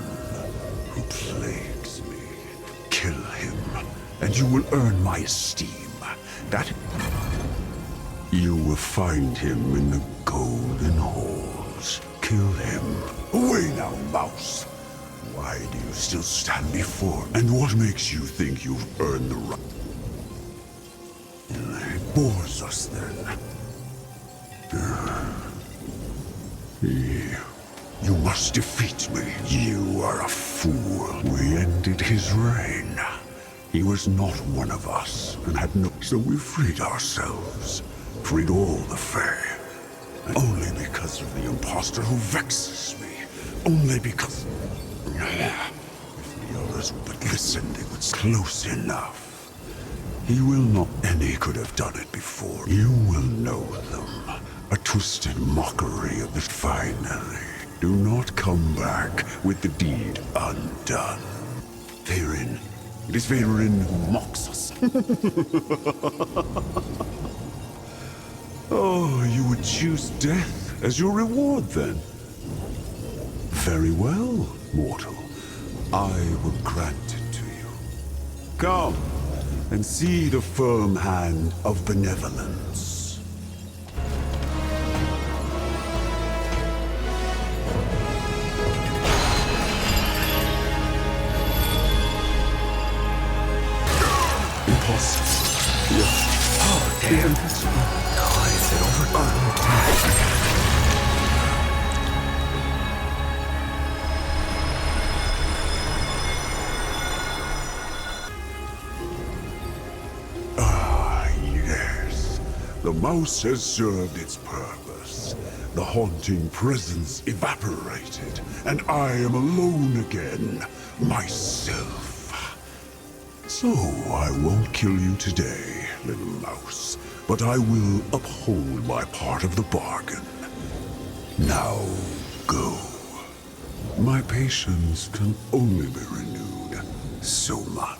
who plagues me. Kill him, and you will earn my esteem. That... You will find him in the golden halls. Kill him. Away now, mouse! Why do you still stand before? And what makes you think you've earned the right? It bores us then. You must defeat me. You are a fool. We ended his reign. He was not one of us, and had no... So we freed ourselves. Freed all the Fae. Only because of the imposter who vexes me. Only because... If the others would but listen, they would... Close enough. He will not... Any could have done it before. You will know them. A twisted mockery of the... Finally. Do not come back with the deed undone. Veyrin. It is Veyrin who mocks us. Oh, you would choose death as your reward, then? Very well, mortal. I will grant it to you. Come, and see the firm hand of benevolence. Impossible. Yes. Oh, damn. No, is it over? Yes. The mouse has served its purpose. The haunting presence evaporated, and I am alone again, myself. So I won't kill you today, little mouse, but I will uphold my part of the bargain. Now, go. My patience can only be renewed so much.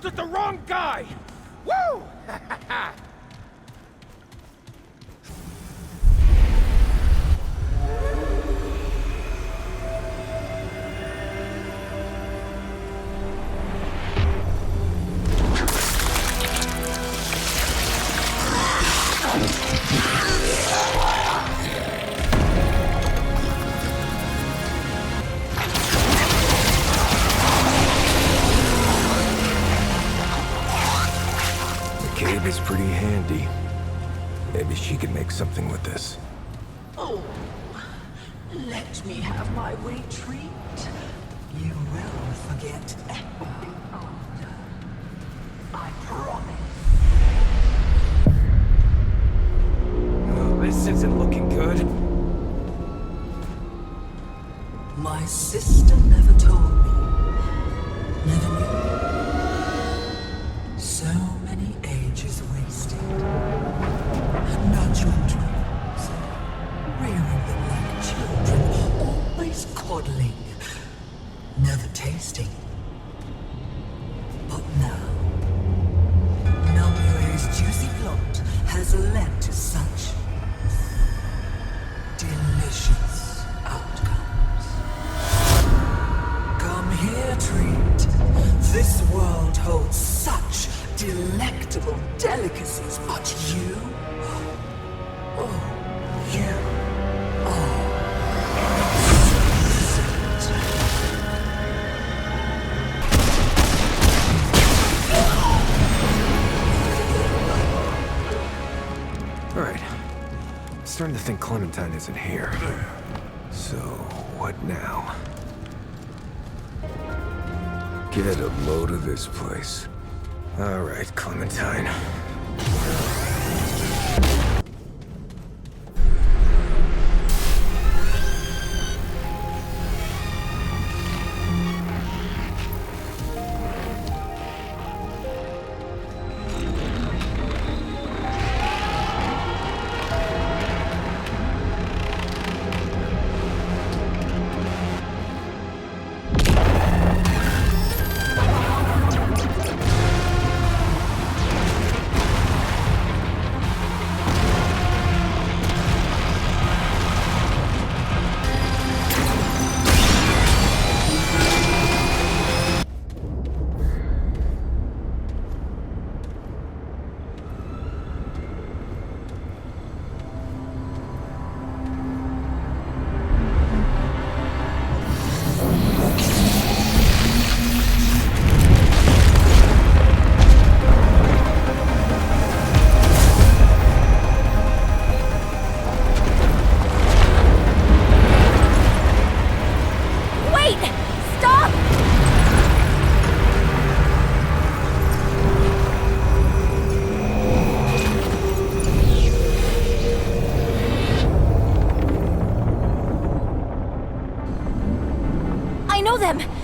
With the wrong guy! Woo! Cave is pretty handy. Maybe she can make something with this. Oh, let me have my retreat. You will forget everything after. I promise. Oh, this isn't looking good. My sister never told me. Never knew. So many ages wasted. Not your dreams. Rearing them like children, always coddling. Never tasting. intricacies, but you? Oh, you are Alright. I'm starting to think Clementine isn't here. So, what now? Get a load of this place. Alright, Clementine.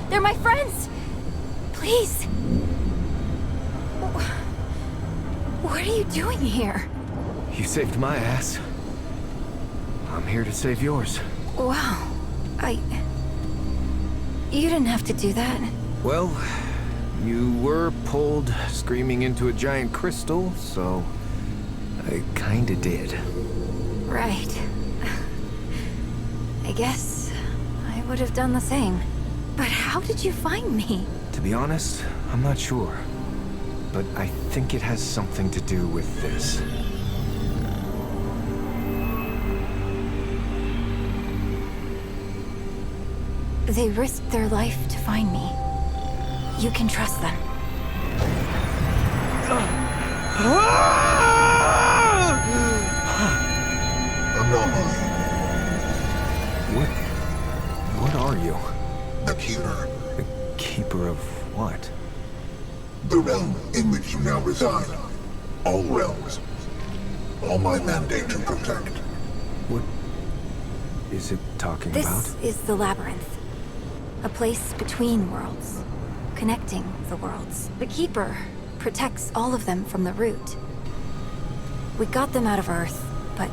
They're my friends! Please! What are you doing here? You saved my ass. I'm here to save yours. Wow. You didn't have to do that. Well, you were pulled screaming into a giant crystal, so I kinda did. Right. I guess I would have done the same. But how did you find me? To be honest, I'm not sure. But I think it has something to do with this. They risked their life to find me. You can trust them. Anomaly. What are you? The Keeper. The Keeper of what? The realm in which you now reside. All realms. All my mandate to protect. What is it talking about? This is the Labyrinth. A place between worlds. Connecting the worlds. The Keeper protects all of them from the root. We got them out of Earth, but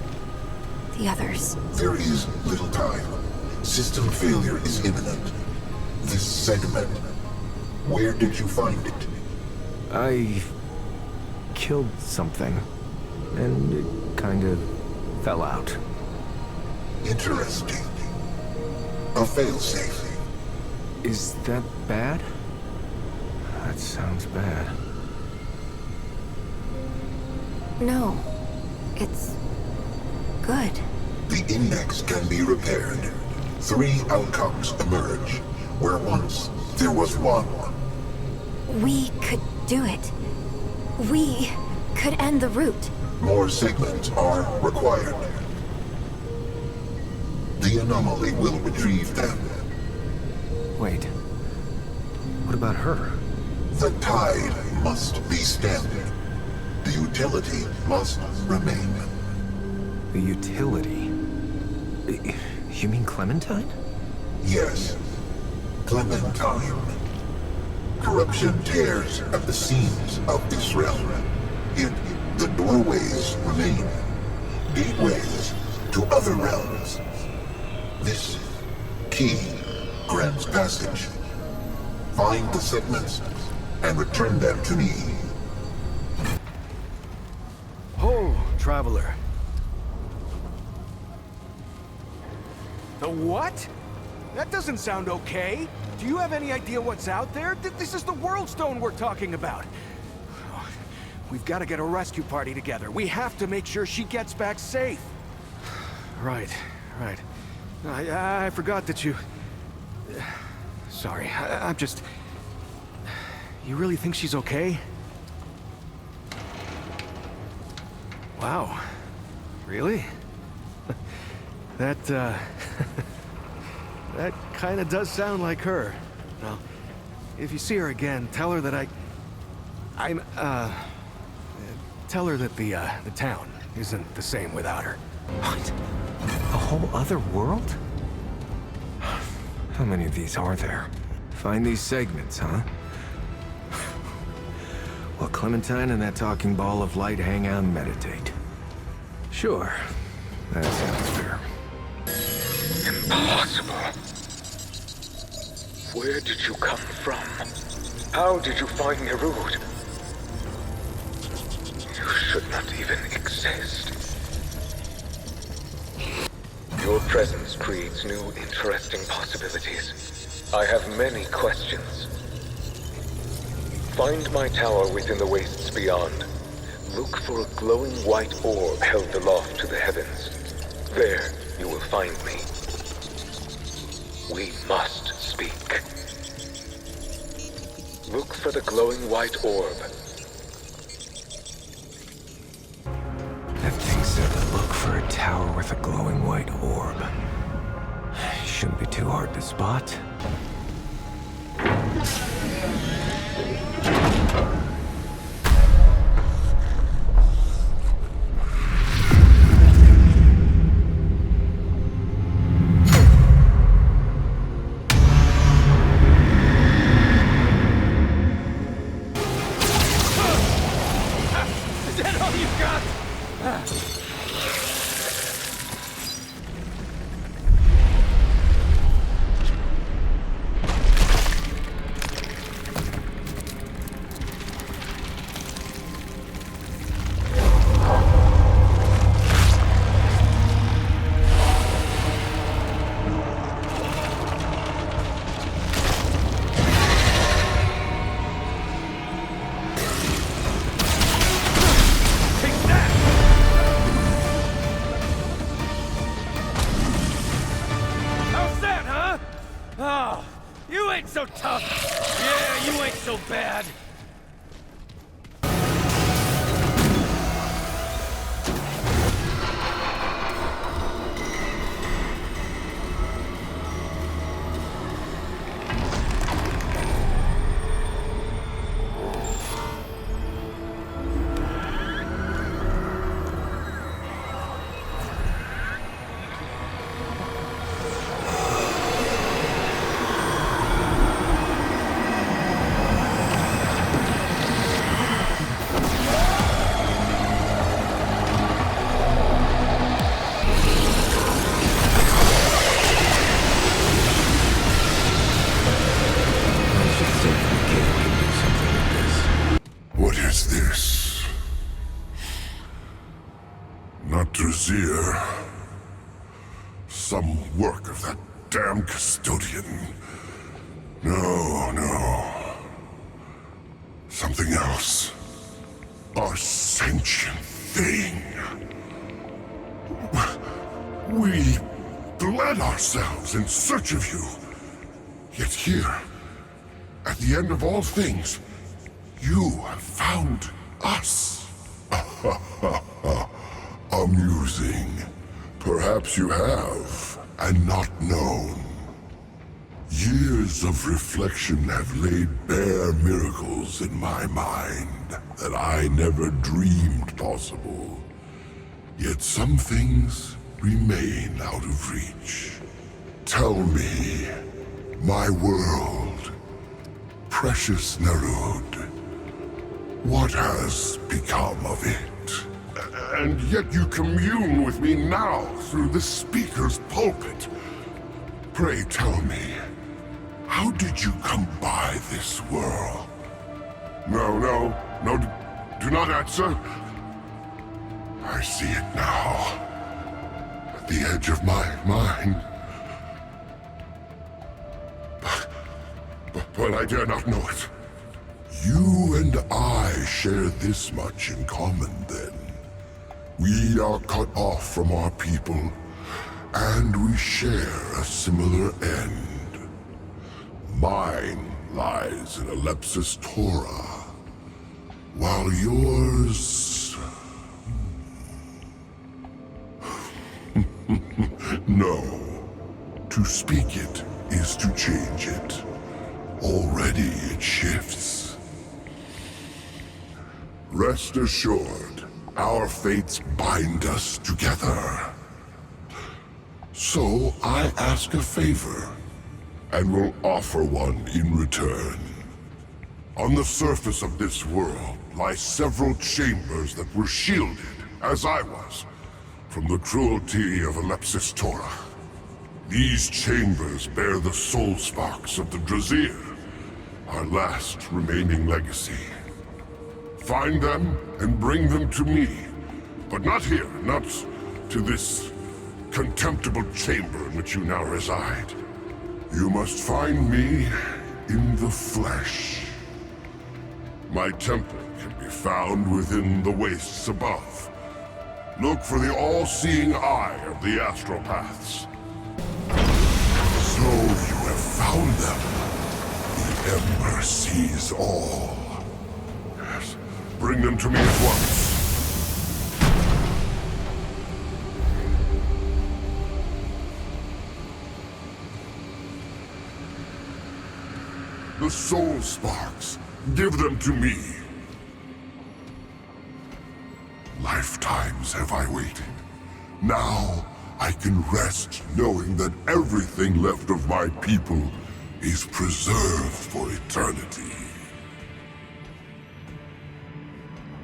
the others... There is little time. System failure is imminent. This segment. Where did you find it? I killed something, and it kind of fell out. Interesting. A failsafe. Is that bad? That sounds bad. No. It's... good. The index can be repaired. 3 outcomes emerge, where once there was one. We could do it. We could end the root. More segments are required. The anomaly will retrieve them. Wait. What about her? The tide must be stemmed. The utility must remain. The utility? You mean Clementine? Yes. Clementine. Corruption tears at the seams of this realm. Yet the doorways remain. Gateways to other realms. This key grants passage. Find the segments and return them to me. Oh, traveler. The what? That doesn't sound okay. Do you have any idea what's out there? This is the World Stone we're talking about. We've got to get a rescue party together. We have to make sure she gets back safe. Right. I forgot that you... Sorry, I'm just... You really think she's okay? Wow. Really? That kind of does sound like her. Well, if you see her again, tell her that tell her that the town isn't the same without her. What? A whole other world? How many of these are there? Find these segments, huh? Well, Clementine and that talking ball of light hang out and meditate. Sure. That sounds fair. Impossible. Where did you come from? How did you find Nerud? You should not even exist. Your presence creates new, interesting possibilities. I have many questions. Find my tower within the wastes beyond. Look for a glowing white orb held aloft to the heavens. There, you will find me. We must speak. Look for the glowing white orb. That thing said to look for a tower with a glowing white orb. Shouldn't be too hard to spot. Is that all you've got? Oh, you ain't so tough. Yeah, you ain't so bad. What is this? Not Drazir. Some work of that damn custodian. No. Something else. A sentient thing. We bled ourselves in search of you. Yet here, at the end of all things, you have found us. Amusing. Perhaps you have, and not known. Years of reflection have laid bare miracles in my mind that I never dreamed possible. Yet some things remain out of reach. Tell me, my world, precious Nerud, what has become of it? And yet you commune with me now through the speaker's pulpit. Pray tell me, how did you come by this world? No, do not answer. I see it now. At the edge of my mind. But I dare not know it. You and I share this much in common, then. We are cut off from our people, and we share a similar end. Mine lies in Alepsis Tora, while yours... No. To speak it is to change it. Already it shifts. Rest assured, our fates bind us together. So I ask a favor, and will offer one in return. On the surface of this world lie several chambers that were shielded, as I was, from the cruelty of Alepsis Tora. These chambers bear the soul sparks of the Drazir, our last remaining legacy. Find them and bring them to me. But not here, not to this contemptible chamber in which you now reside. You must find me in the flesh. My temple can be found within the wastes above. Look for the all-seeing eye of the astral paths. So you have found them. The Ember sees all. Yes, bring them to me at once. The soul sparks. Give them to me. Lifetimes have I waited. Now I can rest knowing that everything left of my people is preserved for eternity.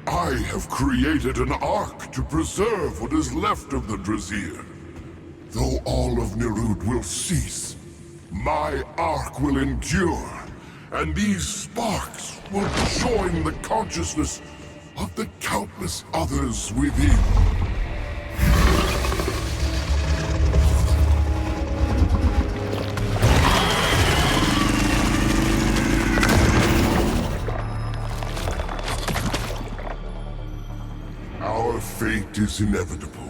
I have created an ark to preserve what is left of the Drazir. Though all of Nirud will cease, my ark will endure. And these sparks will join the consciousness of the countless others within. Our fate is inevitable.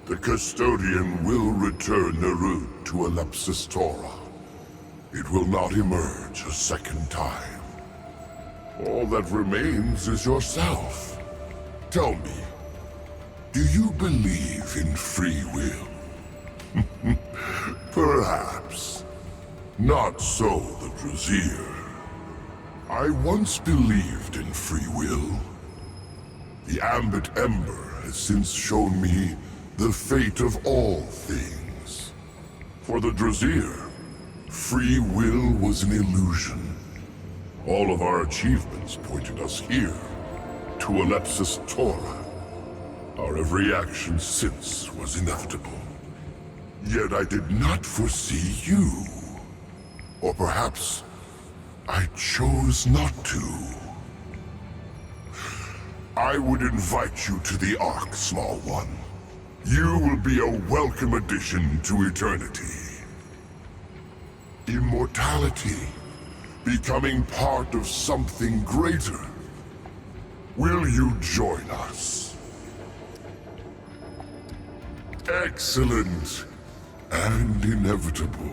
The Custodian will return Nirud to Alepsis Tora. It will not emerge a second time. All that remains is yourself. Tell me, do you believe in free will? Perhaps. Not so the Drazir. I once believed in free will. The Ambit Ember has since shown me the fate of all things. For the Drazir, free will was an illusion. All of our achievements pointed us here, to Alepsis Tora. Our every action since was inevitable. Yet I did not foresee you. Or perhaps I chose not to. I would invite you to the Ark, small one. You will be a welcome addition to eternity. Immortality, becoming part of something greater. Will you join us? Excellent and inevitable.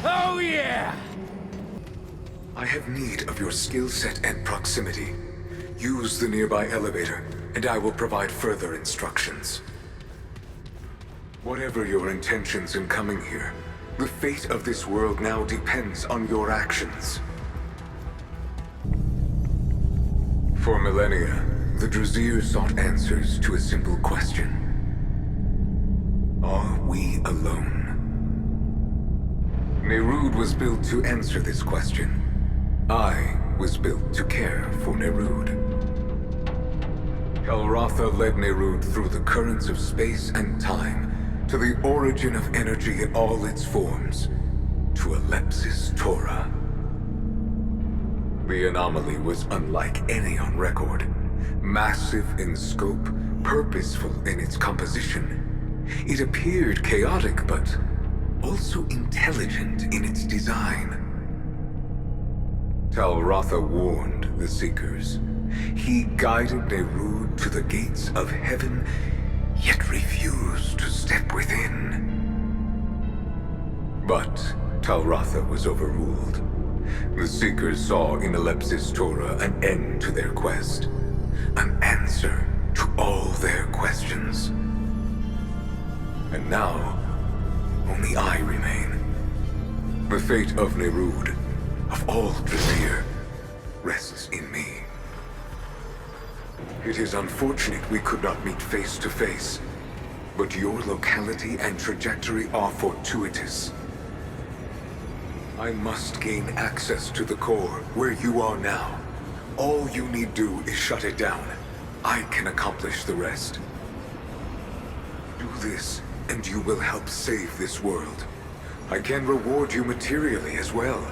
Oh yeah! I have need of your skill set and proximity. Use the nearby elevator. and I will provide further instructions. Whatever your intentions in coming here, the fate of this world now depends on your actions. For millennia, the Druzir sought answers to a simple question. Are we alone? Nerud was built to answer this question. I was built to care for Nerud. Kelratha led Nerud through the currents of space and time to the origin of energy in all its forms, to Alepsis Torah. The anomaly was unlike any on record. Massive in scope, purposeful in its composition. It appeared chaotic, but also intelligent in its design. Kelratha warned the Seekers. He guided Nerud to the gates of heaven, yet refused to step within. But Kelratha was overruled. The Seekers saw in Alepsis Torah an end to their quest, an answer to all their questions. And now, only I remain. The fate of Nerud, of all Druzir, rests in me. It is unfortunate we could not meet face to face, but your locality and trajectory are fortuitous. I must gain access to the core, where you are now. All you need do is shut it down. I can accomplish the rest. Do this, and you will help save this world. I can reward you materially as well.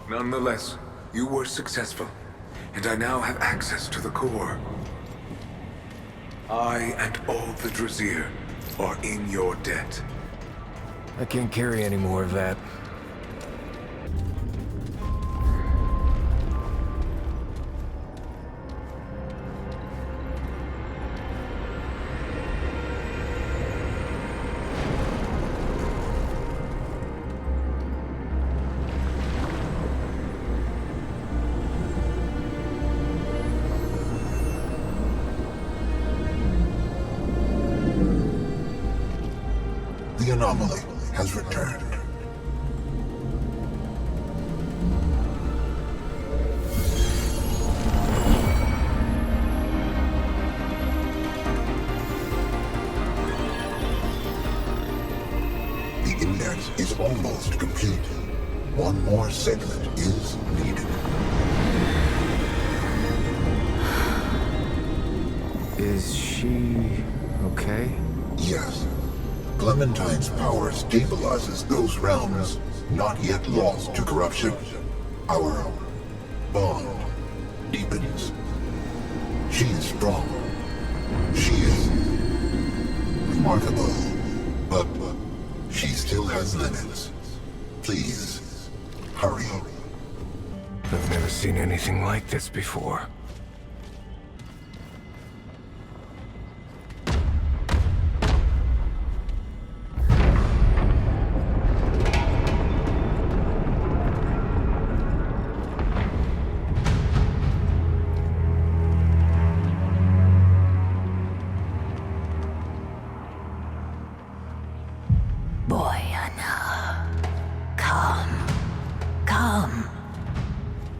Nonetheless, you were successful, and I now have access to the core. I and all the Druzir are in your debt. I can't carry any more of that. The anomaly has returned. The index is almost complete. One more segment is needed. Is she okay? Yes. Clementine's power stabilizes those realms, not yet lost to corruption. Our bond deepens. She is strong. She is remarkable. But she still has limits. Please, hurry. I've never seen anything like this before.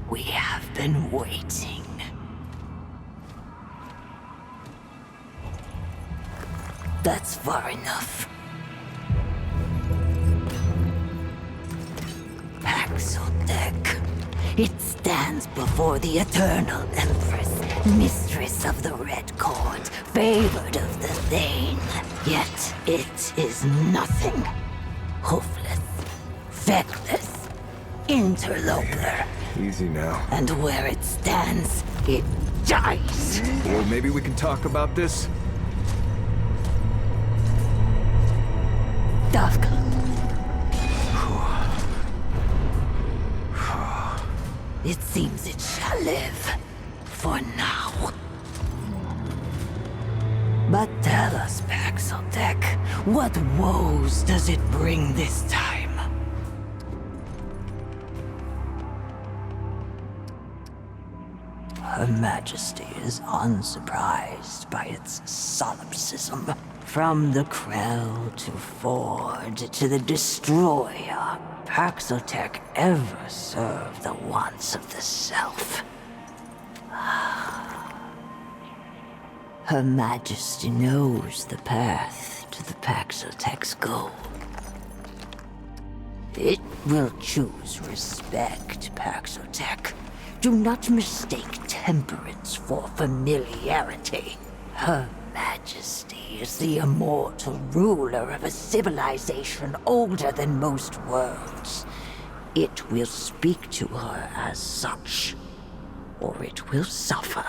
We have been waiting. That's far enough. Axeldeck, It stands before the eternal Empress, mistress of the Red Court, favored of the Thane. Yet it is nothing. Hoofless, feckless, interloper. Easy now. And where it stands, it dies. Well, maybe we can talk about this? Dafka. It seems it shall live. For now. But tell us, Paxeltech, what woes does it bring this time? Her Majesty is unsurprised by its solipsism. From the Krell to Ford to the Destroyer, Paxeltech ever served the wants of the Self. Her Majesty knows the path to the Paxeltech's goal. It will choose respect, Paxeltech. Do not mistake temperance for familiarity. Her Majesty is the immortal ruler of a civilization older than most worlds. It will speak to her as such, or it will suffer.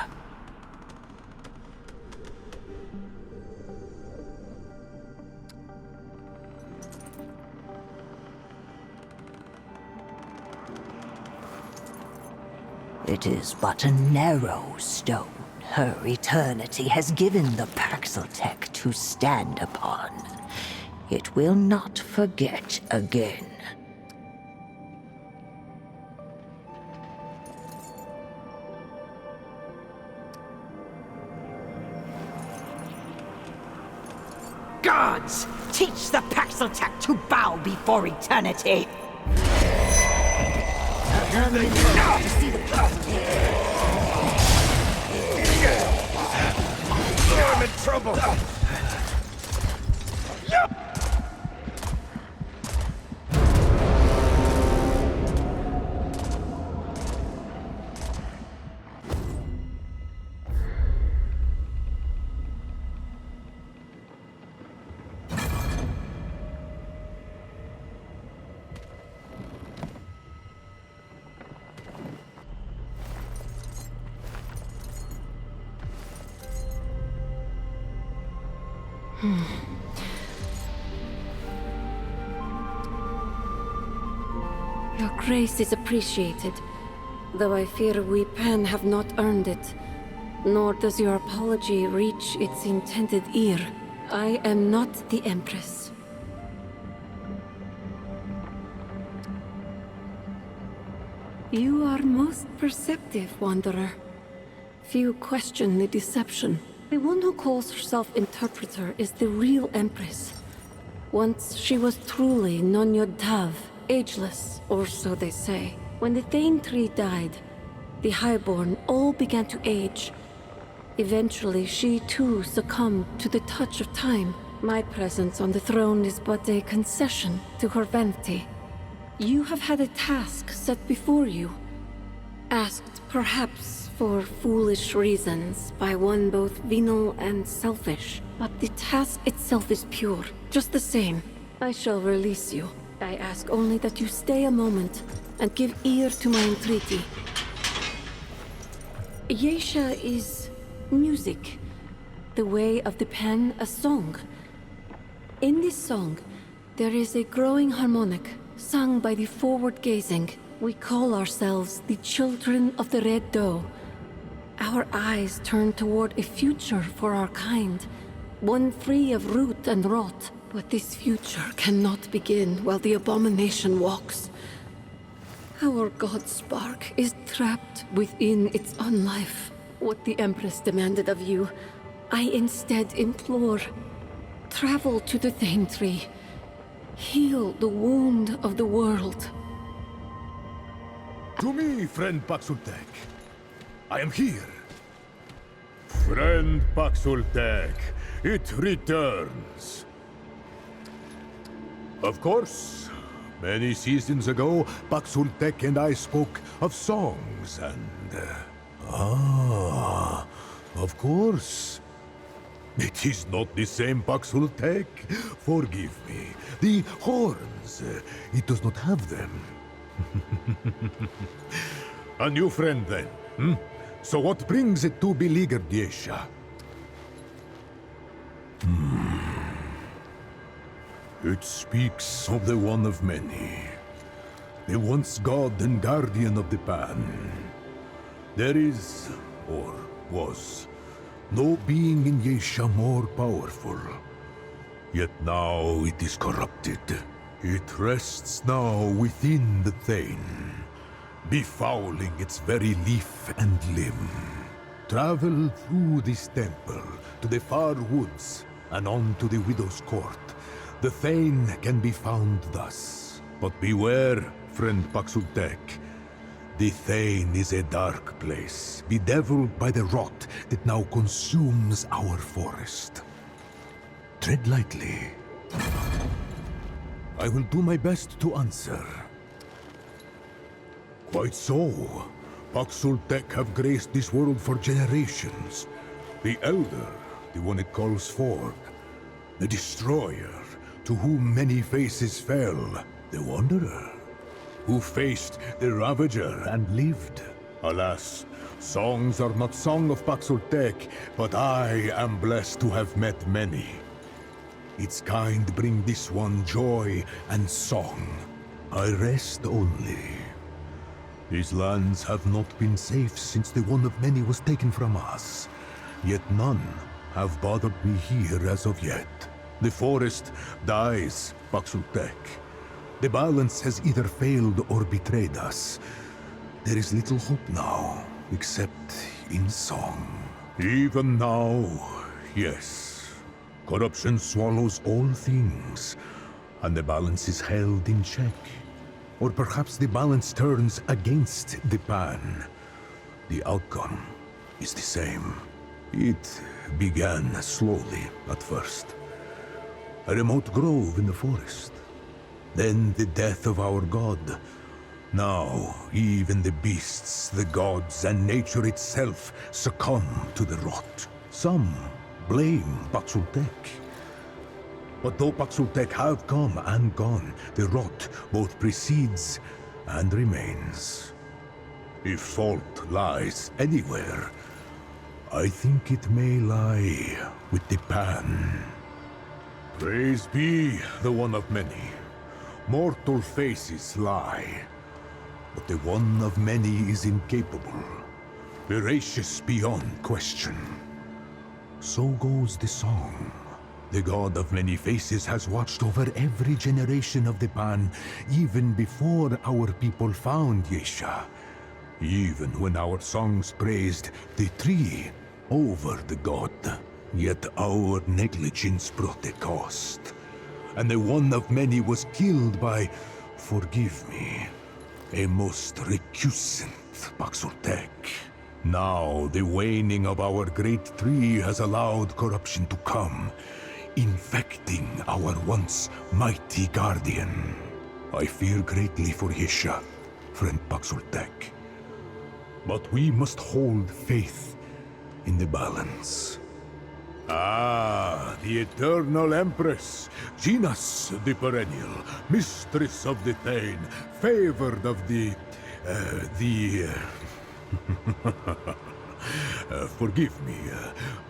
It is but a narrow stone her eternity has given the Paxeltech to stand upon. It will not forget again. Gods, teach the Paxeltech to bow before eternity! To see the I'm in trouble! Your grace is appreciated, though I fear we Pen have not earned it. Nor does your apology reach its intended ear. I am not the Empress. You are most perceptive, Wanderer. Few question the deception. The one who calls herself Interpreter is the real Empress. Once she was truly Non-Yod-Tav, ageless, or so they say. When the Thane tree died, the Highborn all began to age. Eventually, she too succumbed to the touch of time. My presence on the throne is but a concession to her vanity. You have had a task set before you. Asked, perhaps, for foolish reasons by one both venal and selfish. But the task itself is pure. Just the same, I shall release you. I ask only that you stay a moment and give ear to my entreaty. Yesha is music. The way of the pen, a song. In this song, there is a growing harmonic, sung by the forward-gazing. We call ourselves the Children of the Red Doe. Our eyes turn toward a future for our kind, one free of root and rot. But this future cannot begin while the abomination walks. Our god spark is trapped within its unlife. What the Empress demanded of you, I instead implore. Travel to the Thane tree. Heal the wound of the world. To me, friend Paxultek. I am here. Friend Paxultek, it returns. Of course, Many seasons ago, Paxultek and I spoke of songs and... of course. It is not the same Paxultek. Forgive me. The horns, it does not have them. A new friend then, hmm? So what brings it to beleaguered Yesha? It speaks of the one of many. The once god and guardian of the Pan. There is, or was, no being in Yesha more powerful. Yet now it is corrupted. It rests now within the Thane, befouling its very leaf and limb. Travel through this temple to the far woods and on to the Widow's Court. The Thane can be found thus. But beware, friend Paxultek. The Thane is a dark place, bedeviled by the rot that now consumes our forest. Tread lightly. I will do my best to answer. Quite so. Paxultek have graced this world for generations. The Elder, the one it calls forth. The Destroyer, to whom many faces fell. The Wanderer, who faced the Ravager and lived. Alas, songs are not song of Paxultek, but I am blessed to have met many. Its kind bring this one joy and song. I rest only. These lands have not been safe since the one of many was taken from us. Yet none have bothered me here as of yet. The forest dies, Paxultek. The balance has either failed or betrayed us. There is little hope now, except in song. Even now, yes. Corruption swallows all things, and the balance is held in check. Or perhaps the balance turns against the Pan. The outcome is the same. It began slowly at first. A remote grove in the forest. Then the death of our god. Now, even the beasts, the gods, and nature itself succumb to the rot. Some blame Paxultek. But though Paxultek have come and gone, the rot both precedes and remains. If fault lies anywhere, I think it may lie with the Pan. Praise be the one of many. Mortal faces lie, but the one of many is incapable, veracious beyond question. So goes the song. The god of many faces has watched over every generation of the Pan, even before our people found Yesha. Even when our songs praised the tree over the god. Yet our negligence brought a cost. And the one of many was killed by, forgive me, a most recusant Paxultek. Now the waning of our great tree has allowed corruption to come, infecting our once mighty guardian. I fear greatly for Yesha, friend Paxultek. But we must hold faith in the balance. Ah, the eternal Empress, Genas the Perennial, Mistress of the Thane, favored of the... forgive me,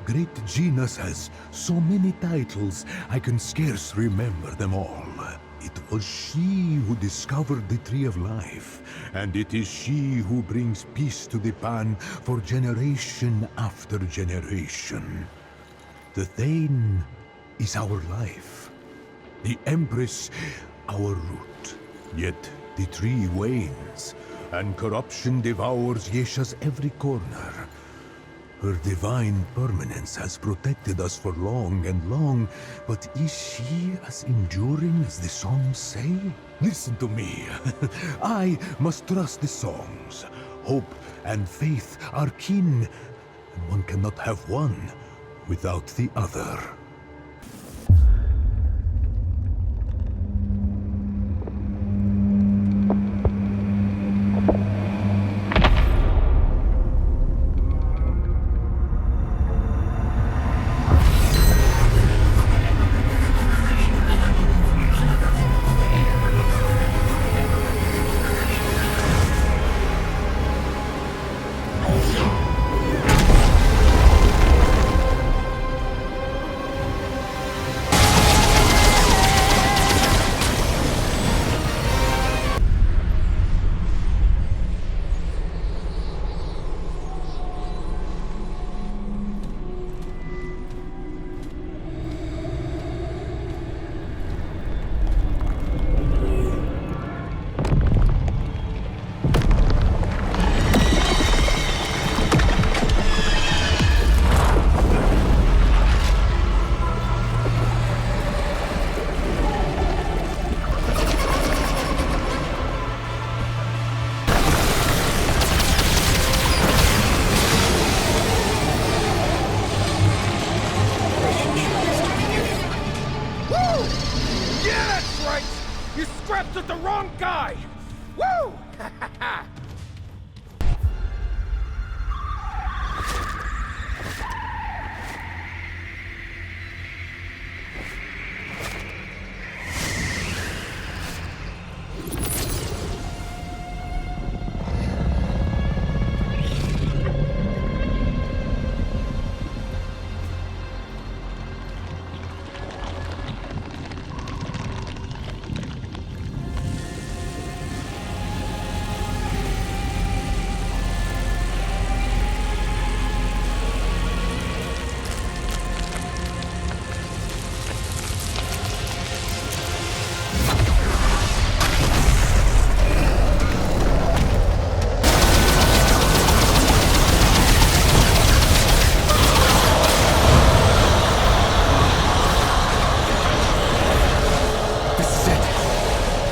great Genas has so many titles, I can scarce remember them all. It was she who discovered the Tree of Life, and it is she who brings peace to the Pan for generation after generation. The Thane is our life, the Empress our root. Yet the tree wanes, and corruption devours Yesha's every corner. Her divine permanence has protected us for long and long, but is she as enduring as the songs say? Listen to me. I must trust the songs. Hope and faith are kin, and one cannot have one without the other. I You scrapped with the wrong guy! Woo!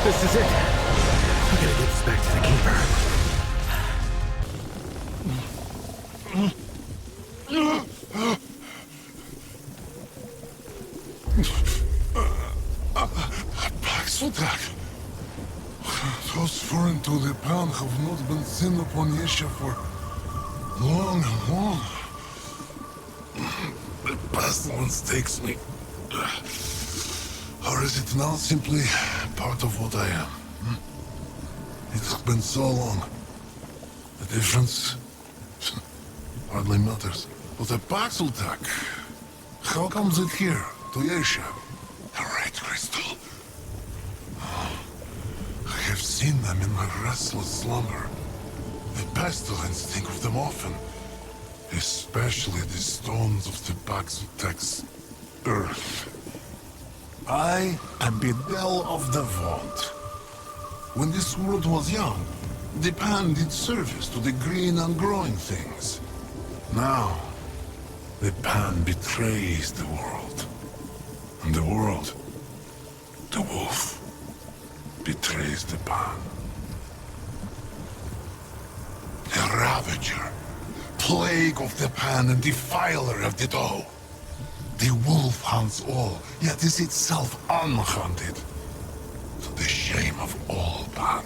This is it. I'm gonna get this back to the Keeper. Paxotak. Those foreign to the pound have not been seen upon Yesha for long and long. The pestilence takes me. Or is it now simply part of what I am? It has been so long. The difference hardly matters. But the Paxotak, how comes it here, to Yesha? The Red Crystal. I have seen them in my restless slumber. The pestilence think of them often. Especially the stones of the Paxotak's earth. I am Bedel of the Vault. When this world was young, the pan did service to the green and growing things. Now, the pan betrays the world. And the world, the wolf, betrays the pan. The Ravager, plague of the pan and defiler of the doe. The wolf hunts all, yet is itself unhunted. To the shame of all pan.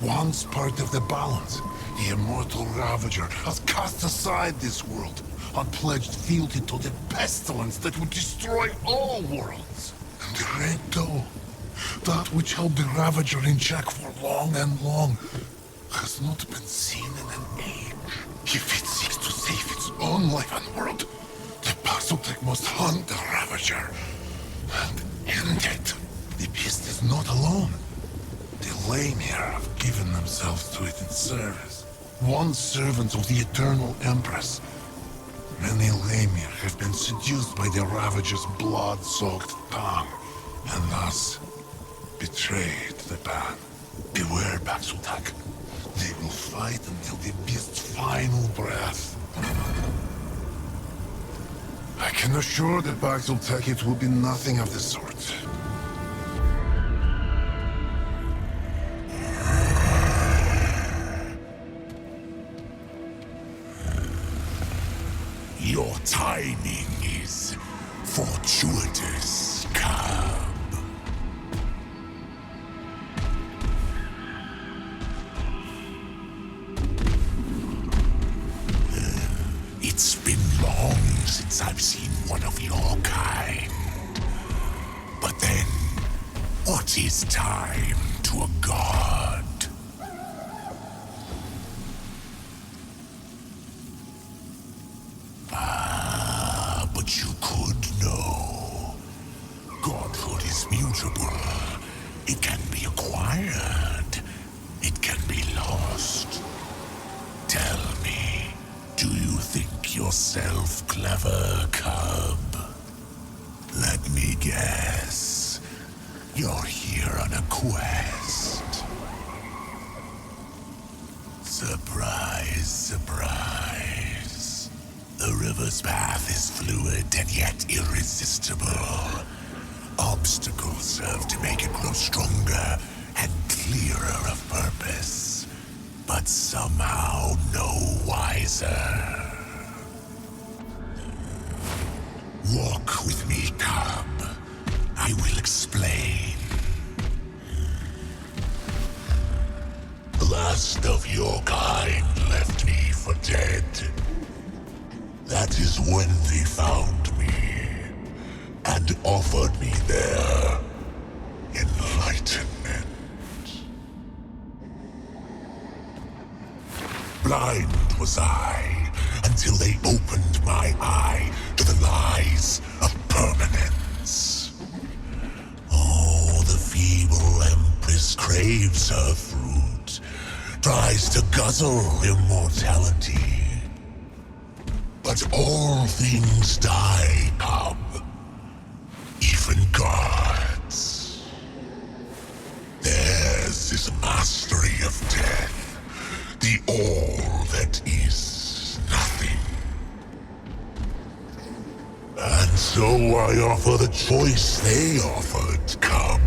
Once part of the balance, the immortal Ravager has cast aside this world and pledged fealty to the pestilence that would destroy all worlds. And the Red Doe, that which held the Ravager in check for long and long, has not been seen in an age. If it seeks to save its own life and world, the Paxotak must hunt the Ravager and end it. The beast is not alone. The Lamir have given themselves to it in service. Once servants of the Eternal Empress, many Lamir have been seduced by the Ravager's blood-soaked tongue, and thus betrayed the ban. Beware, Paxotak. They will fight until the beast's final breath. I can assure the Paxotak it will be nothing of the sort. Your timing is fortuitous, Cub. It's been long since I've seen one of your kind. But then, what is time to a god? But you could know. Godhood is mutable. It can be acquired. It can be lost. Tell me, do you think yourself clever, Cub? Let me guess. You're here on a quest. Surprise, surprise. The river's path is fluid and yet irresistible. Obstacles serve to make it grow stronger and clearer of purpose, but somehow no wiser. Walk with me, Cub. I will explain. last of your kind left me for dead. That is when they found me and offered me their enlightenment. Blind was I until they opened my eye to the lies of permanence. Oh, the feeble Empress craves her fruit, tries to guzzle immortality. But all things die, Cub. Even gods. Theirs is mastery of death, the all that is nothing. And so I offer the choice they offered, Cub.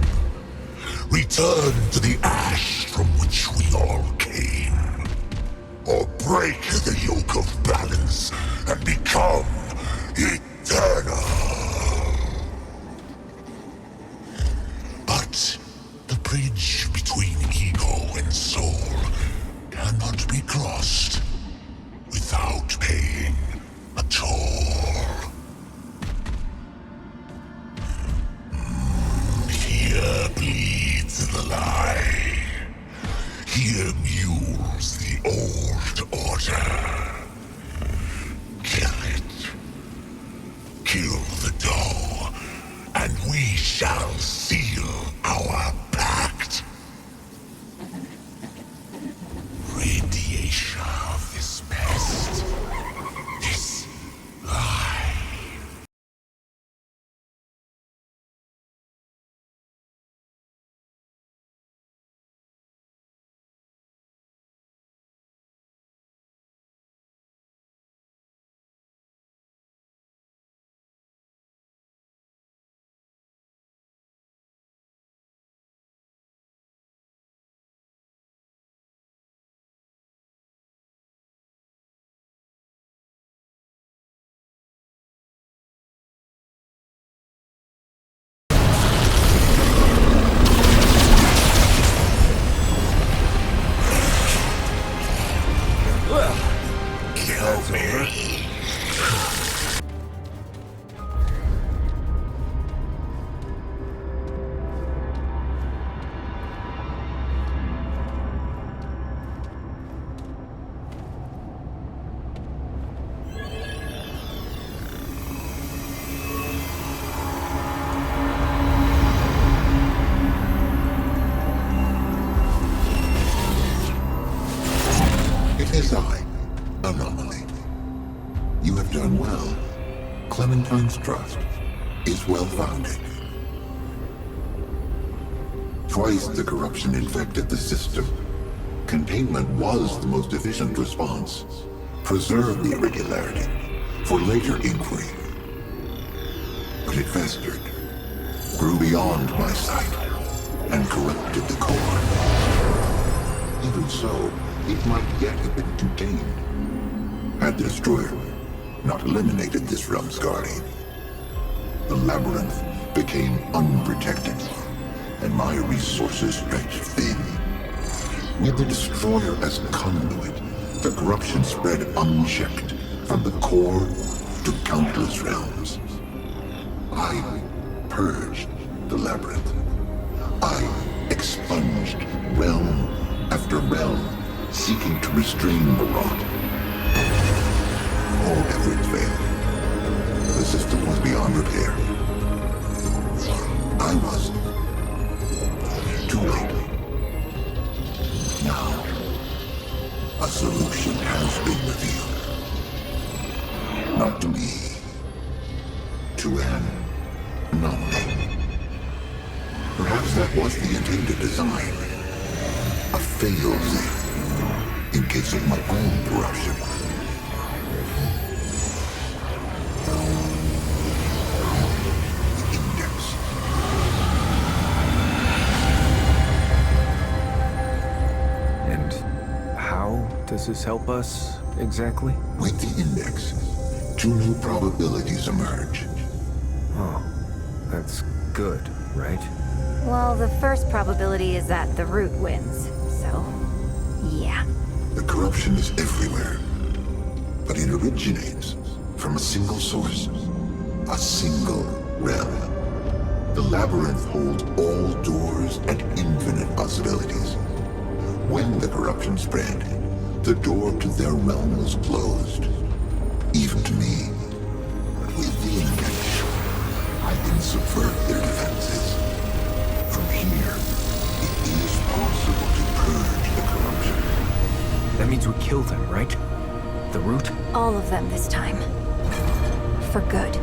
Return to the ash from which we all came. Or break the yoke of balance and become eternal. But the bridge between ego and soul cannot be crossed without paying a toll. Here bleeds the lie. Here mules the old order. Kill it. Kill the dough, and we shall seal our pact. Radiation of this pest. This lie. Kill me. It is I, Anomaly. You have done well. Clementine's trust is well-founded. Twice the corruption infected the system. Containment was the most efficient response. Preserve the irregularity for later inquiry. But it festered, grew beyond my sight, and corrupted the core. Even so, it might yet have been contained, had the Destroyer not eliminated this realm's guardian. The labyrinth became unprotected, and my resources stretched thin. With the Destroyer as conduit, the corruption spread unchecked from the core to countless realms. I purged the labyrinth. I expunged realm after realm, seeking to restrain the rot. All efforts failed. The system was beyond repair. I was too late. Now, a solution has been revealed. Not to me, to an anomaly. Perhaps that was the intended design. A fail-safe, in case of my own corruption. The Index. And how does this help us, exactly? With the Index, 2 new probabilities emerge. Oh, that's good, right? Well, the first probability is that the root wins, so... Yeah. The corruption is everywhere, but it originates from a single source, a single realm. The labyrinth holds all doors and infinite possibilities. When the corruption spread, the door to their realm was closed, even to me. But with the intention, I can subvert their defenses. From here, it is possible to purge the corruption. That means we kill them, right? The root? All of them this time. For good.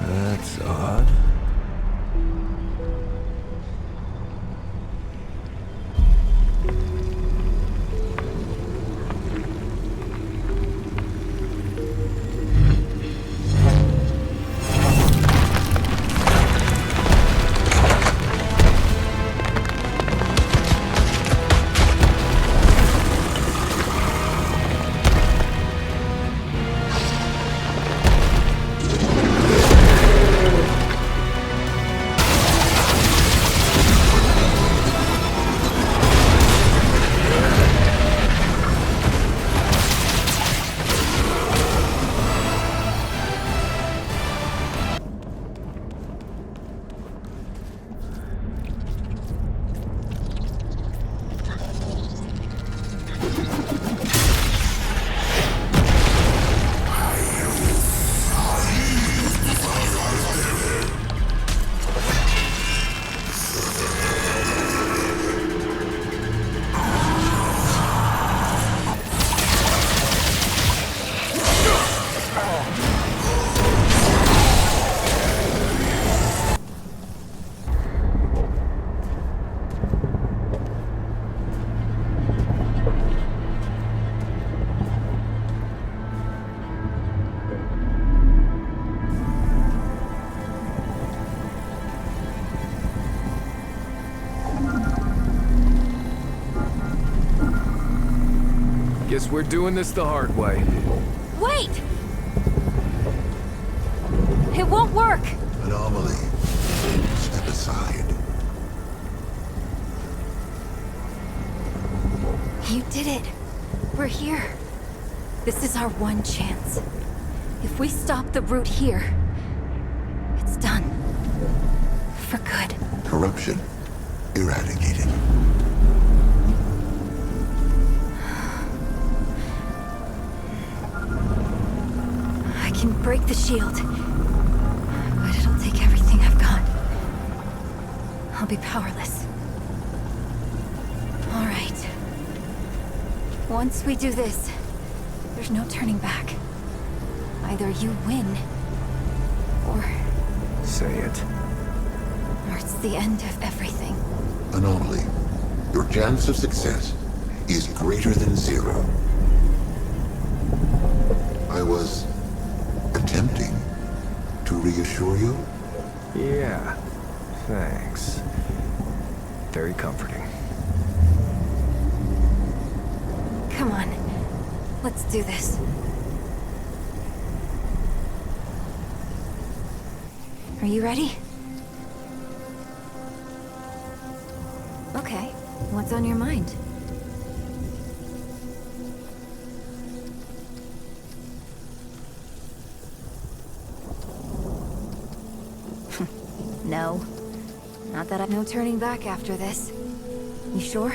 That's odd. Guess we're doing this the hard way. Wait! It won't work! Anomaly. Step aside. You did it. We're here. This is our one chance. If we stop the root here, it's done. For good. Corruption eradicated. I can break the shield, but it'll take everything I've got. I'll be powerless. All right. Once we do this, there's no turning back. Either you win, or... Say it. or it's the end of everything. Anomaly. Your chance of success is greater than 0. I was attempting to reassure you. Yeah, thanks. Very comforting. Come on. Let's do this. Are you ready? Okay. What's on your mind? No. Not that I've no turning back after this. You sure?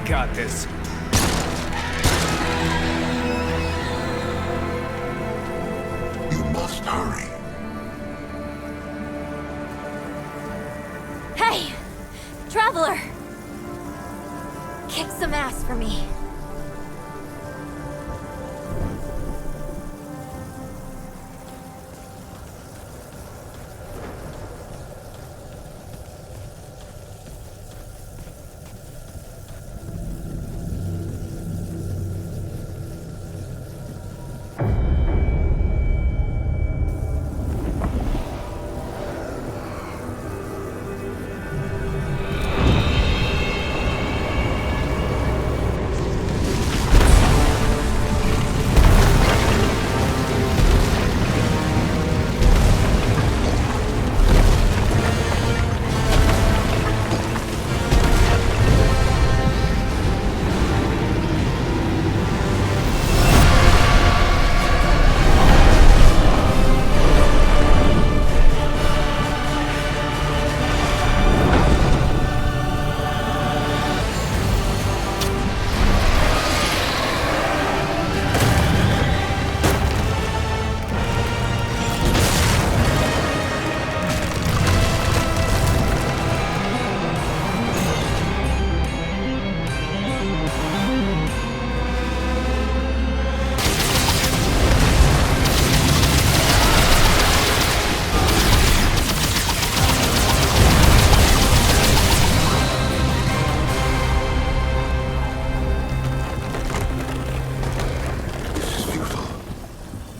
got this. You must hurry. Hey! Traveler! Kick some ass for me.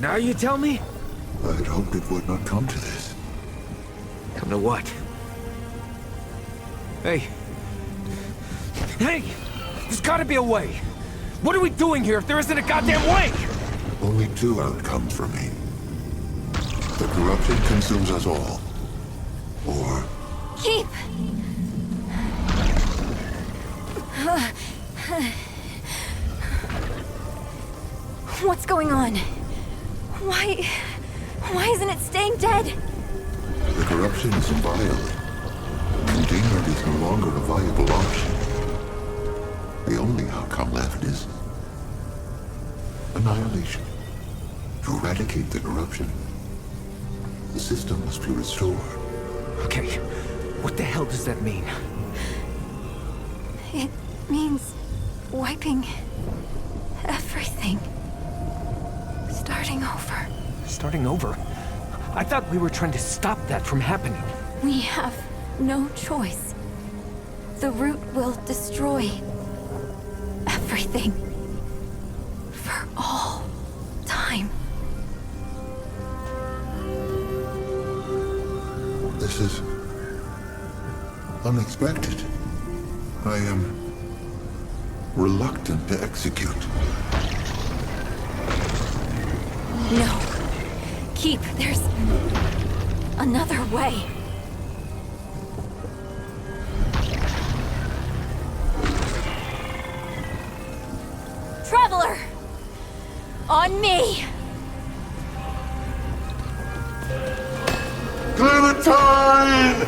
Now you tell me? I'd hoped it would not come to this. Come to what? Hey! Hey! There's gotta be a way! What are we doing here if there isn't a goddamn way? Only two outcomes for me. The corruption consumes us all. Or... Keep! What's going on? Why isn't it staying dead? The corruption is inviolate. Containment is no longer a viable option. The only outcome left is... annihilation. To eradicate the corruption, the system must be restored. Okay, what the hell does that mean? It means wiping everything. Starting over. Starting over? I thought we were trying to stop that from happening. We have no choice. The root will destroy everything. For all time. This is... unexpected. I am... reluctant to execute. No. Keep. There's... another way. Traveler! On me! Clementine!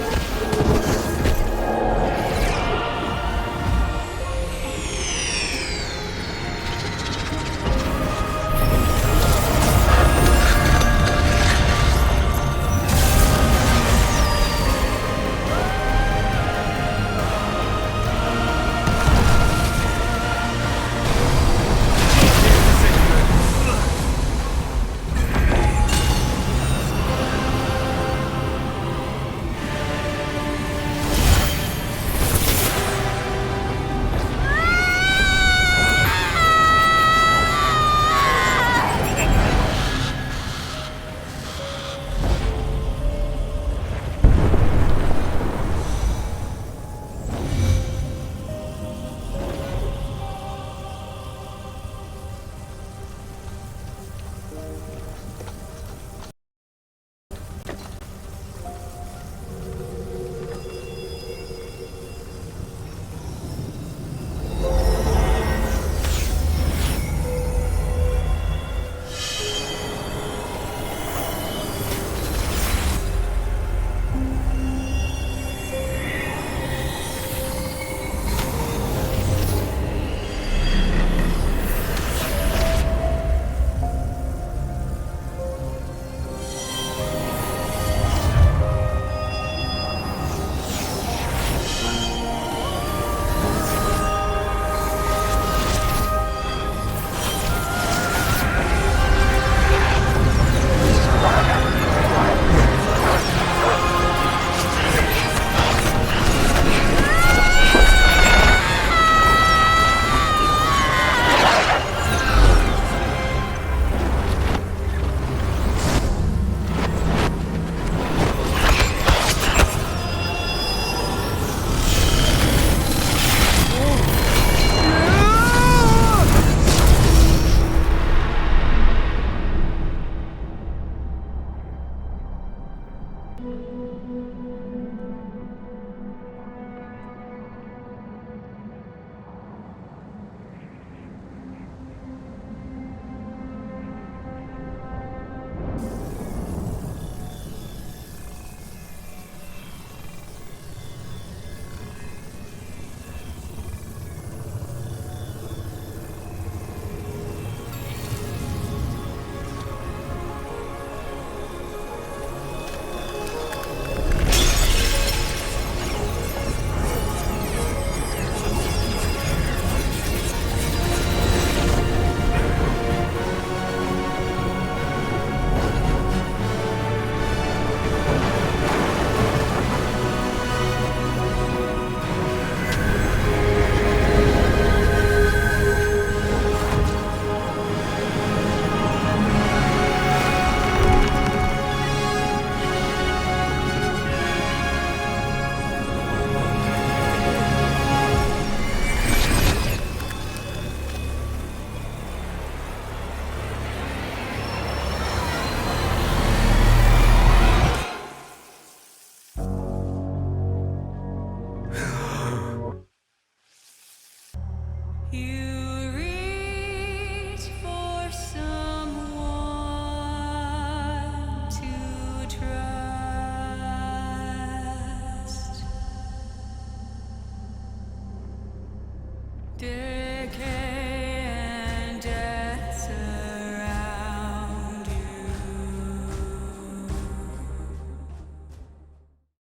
Dare